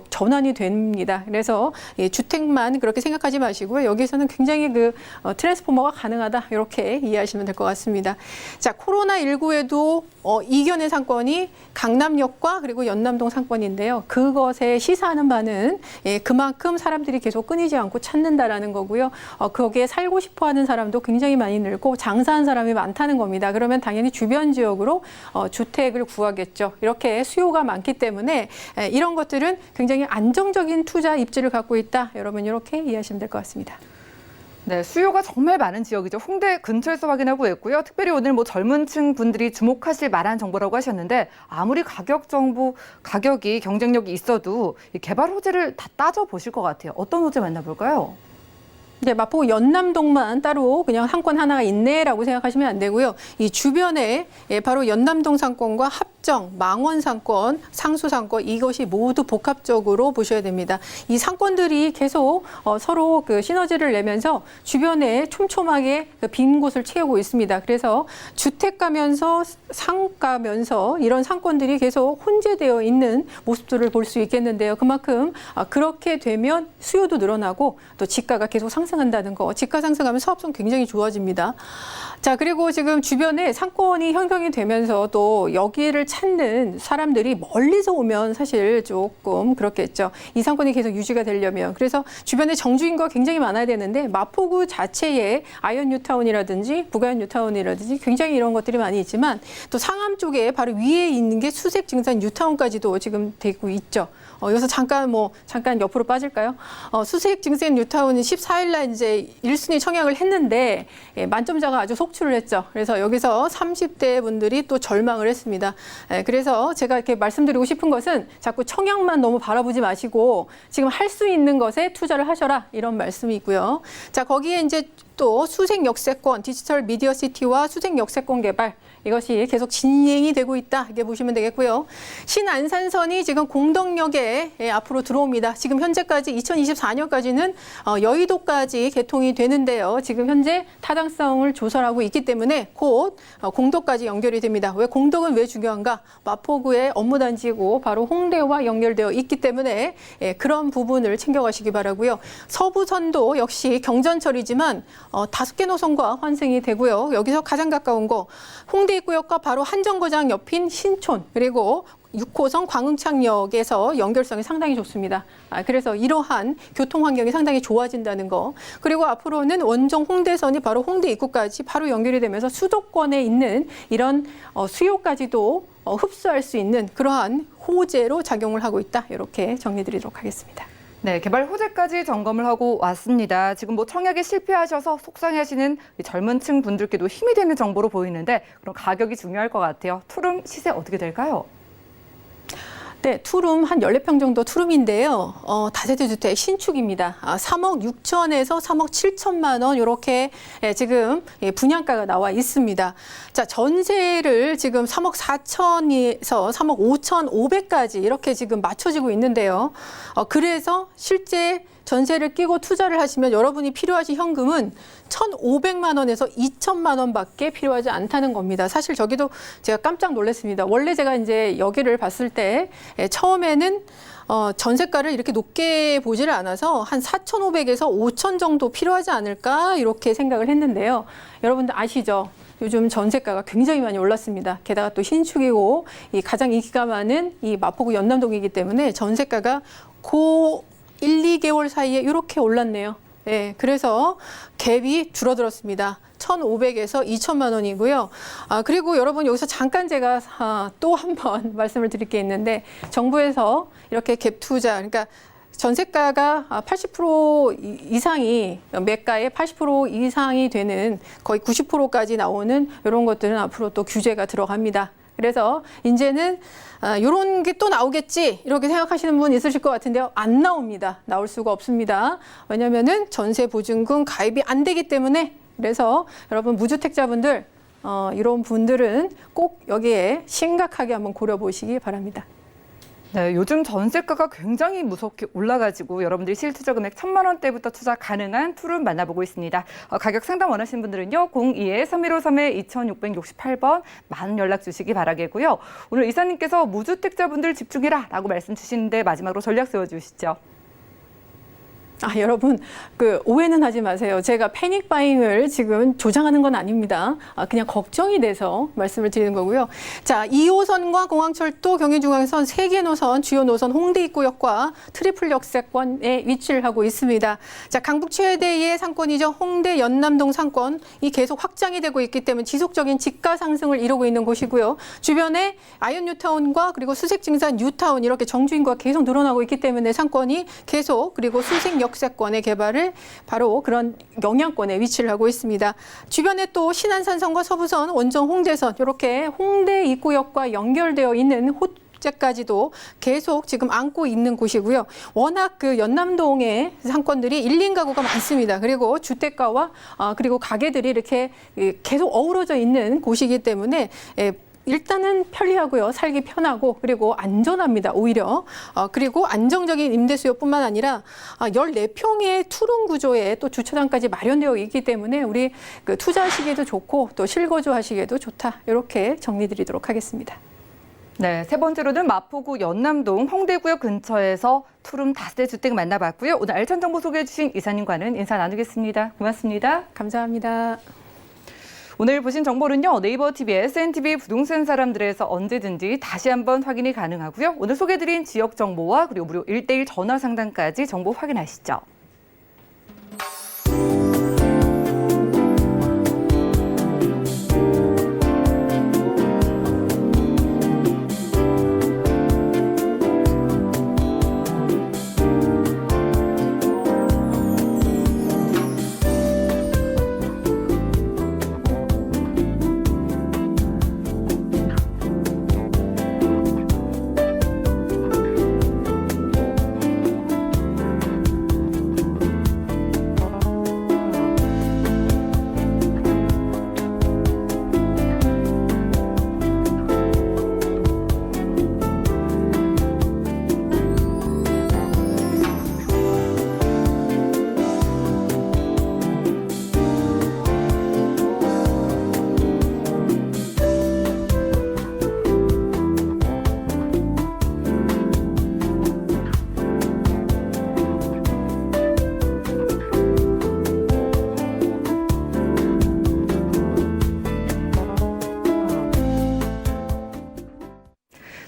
전환이 됩니다. 그래서 주택만 그렇게 생각하지 마시고요. 여기서는 굉장히 그 트랜스포머가 가능하다. 이렇게 이해하시면 될 것 같습니다. 자, 코로나19에도 이견의 상권이 강남역과 그리고 연남동 상권인데요. 그것에 시사하는 바는 그만큼 사람들이 계속 끊이지 않고 찾는다라는 거고요. 거기에 살고 싶어하는 사람도 굉장히 많이 늘고 장사하는 사람이 많다는 겁니다. 그러면 당연히 주변 지역으로 주택을 구하겠죠. 이렇게 수요가 많기 때문에 이런 것들은 굉장히 안정적인 투자 입지를 갖고 있다. 여러분 이렇게 이해하시면 될 것 같습니다. 네, 수요가 정말 많은 지역이죠. 홍대 근처에서 확인하고 있고요. 특별히 오늘 뭐 젊은 층 분들이 주목하실 만한 정보라고 하셨는데 아무리 가격이 경쟁력이 있어도 이 개발 호재를 다 따져보실 것 같아요. 어떤 호재 만나볼까요? 네, 마포구 연남동만 따로 그냥 상권 하나가 있네라고 생각하시면 안 되고요. 이 주변에 바로 연남동 상권과 합정, 망원 상권, 상수 상권 이것이 모두 복합적으로 보셔야 됩니다. 이 상권들이 계속 서로 그 시너지를 내면서 주변에 촘촘하게 빈 곳을 채우고 있습니다. 그래서 주택 가면서 상가면서 이런 상권들이 계속 혼재되어 있는 모습들을 볼 수 있겠는데요. 그만큼 그렇게 되면 수요도 늘어나고 또 지가가 계속 상승한다는 거. 지가 상승하면 사업성 굉장히 좋아집니다. 자, 그리고 지금 주변에 상권이 형성이 되면서 또 여기를 찾는 사람들이 멀리서 오면 사실 조금 그렇겠죠. 이 상권이 계속 유지가 되려면. 그래서 주변에 정주인구가 굉장히 많아야 되는데 마포구 자체에 아이언 뉴타운이라든지 북아이언 뉴타운이라든지 굉장히 이런 것들이 많이 있지만 또 상암 쪽에 바로 위에 있는 게 수색 증산 뉴타운까지도 지금 되고 있죠. 여기서 잠깐 옆으로 빠질까요? 수색 증산 뉴타운은 14일 날 이제 1순위 청약을 했는데 만점자가 아주 속출을 했죠. 그래서 여기서 30대 분들이 또 절망을 했습니다. 그래서 제가 이렇게 말씀드리고 싶은 것은 자꾸 청약만 너무 바라보지 마시고 지금 할 수 있는 것에 투자를 하셔라 이런 말씀이 있고요. 자, 거기에 이제 또 수색 역세권, 디지털 미디어 시티와 수색 역세권 개발 이것이 계속 진행이 되고 있다. 이렇게 보시면 되겠고요. 신안산선이 지금 공덕역에 앞으로 들어옵니다. 지금 현재까지 2024년까지는 여의도까지 개통이 되는데요. 지금 현재 타당성을 조사하고 있기 때문에 곧 공덕까지 연결이 됩니다. 왜 공덕은 왜 중요한가? 마포구의 업무단지고 바로 홍대와 연결되어 있기 때문에 그런 부분을 챙겨가시기 바라고요. 서부선도 역시 경전철이지만 5개 노선과 환승이 되고요. 여기서 가장 가까운 거 홍대 입구역과 바로 한정거장 옆인 신촌 그리고 6호선 광흥창역에서 연결성이 상당히 좋습니다. 그래서 이러한 교통 환경이 상당히 좋아진다는 거. 그리고 앞으로는 원정 홍대선이 바로 홍대 입구까지 바로 연결이 되면서 수도권에 있는 이런 수요까지도 흡수할 수 있는 그러한 호재로 작용을 하고 있다. 이렇게 정리드리도록 하겠습니다. 네, 개발 호재까지 점검을 하고 왔습니다. 지금 청약에 실패하셔서 속상해하시는 젊은 층 분들께도 힘이 되는 정보로 보이는데 그럼 가격이 중요할 것 같아요. 투룸 시세 어떻게 될까요? 네, 투룸 한 14평 정도 투룸인데요. 다세대 주택 신축입니다. 3억 6천에서 3억 7천만 원 이렇게 지금 분양가가 나와 있습니다. 자, 전세를 지금 3억 4천에서 3억 5천 5백까지 이렇게 지금 맞춰지고 있는데요. 그래서 실제 전세를 끼고 투자를 하시면 여러분이 필요하신 현금은 1,500만 원에서 2천만 원밖에 필요하지 않다는 겁니다. 사실 저기도 제가 깜짝 놀랐습니다. 원래 제가 이제 여기를 봤을 때 처음에는 전세가를 이렇게 높게 보지를 않아서 한 4,500에서 5천 정도 필요하지 않을까 이렇게 생각을 했는데요. 여러분들 아시죠? 요즘 전세가가 굉장히 많이 올랐습니다. 게다가 또 신축이고 이 가장 인기가 많은 이 마포구 연남동이기 때문에 전세가가 1, 2개월 사이에 이렇게 올랐네요. 네, 그래서 갭이 줄어들었습니다. 1,500에서 2천만 원이고요. 그리고 여러분 여기서 잠깐 제가 또 한 번 말씀을 드릴 게 있는데 정부에서 이렇게 갭 투자, 그러니까 전세가가 80% 이상이 매가의 80% 이상이 되는 거의 90%까지 나오는 이런 것들은 앞으로 또 규제가 들어갑니다. 그래서 이제는 이런 게 또 나오겠지 이렇게 생각하시는 분 있으실 것 같은데요. 안 나옵니다. 나올 수가 없습니다. 왜냐하면은 전세 보증금 가입이 안 되기 때문에 그래서 여러분 무주택자분들 이런 분들은 꼭 여기에 심각하게 한번 고려보시기 바랍니다. 네, 요즘 전세가가 굉장히 무섭게 올라가지고 여러분들이 실투자 금액 1,000만 원대부터 투자 가능한 투룸 만나보고 있습니다. 가격 상담 원하시는 분들은요. 02-3153-2668번 많은 연락 주시기 바라겠고요. 오늘 이사님께서 무주택자분들 집중해라 라고 말씀 주시는데 마지막으로 전략 세워주시죠. 여러분 오해는 하지 마세요. 제가 패닉 바잉을 지금 조장하는 건 아닙니다. 그냥 걱정이 돼서 말씀을 드리는 거고요. 자, 2호선과 공항철도 경인중앙선 3개 노선, 주요 노선 홍대 입구역과 트리플 역세권에 위치를 하고 있습니다. 자, 강북 최대의 상권이죠. 홍대 연남동 상권 이 계속 확장이 되고 있기 때문에 지속적인 지가 상승을 이루고 있는 곳이고요. 주변에 아이언 뉴타운과 그리고 수색 증산 뉴타운 이렇게 정주인구가 계속 늘어나고 있기 때문에 상권이 계속 그리고 수색 역세권의 개발을 바로 그런 영향권에 위치를 하고 있습니다. 주변에 또 신안산선과 서부선, 원정 홍대선 이렇게 홍대 입구역과 연결되어 있는 축제까지도 계속 지금 안고 있는 곳이고요. 워낙 그 연남동의 상권들이 1인 가구가 많습니다. 그리고 주택가와 그리고 가게들이 이렇게 계속 어우러져 있는 곳이기 때문에 일단은 편리하고요. 살기 편하고 그리고 안전합니다. 오히려. 그리고 안정적인 임대 수요뿐만 아니라 14평의 투룸 구조의 또 주차장까지 마련되어 있기 때문에 우리 그 투자하시기에도 좋고 또 실거주하시기에도 좋다. 이렇게 정리드리도록 하겠습니다. 네, 세 번째로는 마포구 연남동 홍대구역 근처에서 투룸 다세대 주택 만나봤고요. 오늘 알찬 정보 소개해 주신 이사님과는 인사 나누겠습니다. 고맙습니다. 감사합니다. 오늘 보신 정보는요. 네이버 TV의 SNTV 부동산 사람들에서 언제든지 다시 한번 확인이 가능하고요. 오늘 소개해드린 지역 정보와 그리고 무료 1:1 전화 상담까지 정보 확인하시죠.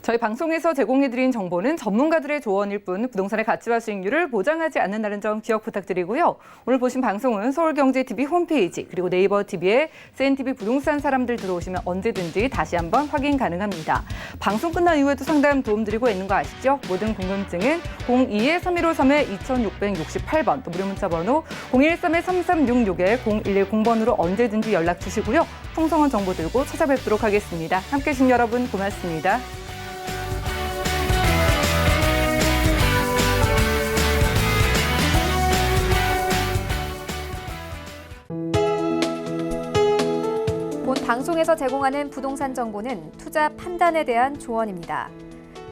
저희 방송에서 제공해드린 정보는 전문가들의 조언일 뿐 부동산의 가치와 수익률을 보장하지 않는다는 점 기억 부탁드리고요. 오늘 보신 방송은 서울경제TV 홈페이지 그리고 네이버 TV에 SNTV 부동산 사람들 들어오시면 언제든지 다시 한번 확인 가능합니다. 방송 끝난 이후에도 상담 도움드리고 있는 거 아시죠? 모든 궁금증은 02-3153-2668번 또 무료 문자 번호 013-3366-0110번으로 언제든지 연락 주시고요. 풍성한 정보 들고 찾아뵙도록 하겠습니다. 함께해 주신 여러분 고맙습니다. 본 방송에서 제공하는 부동산 정보는 투자 판단에 대한 조언입니다.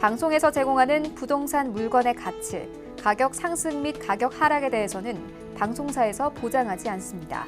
방송에서 제공하는 부동산 물건의 가치, 가격 상승 및 가격 하락에 대해서는 방송사에서 보장하지 않습니다.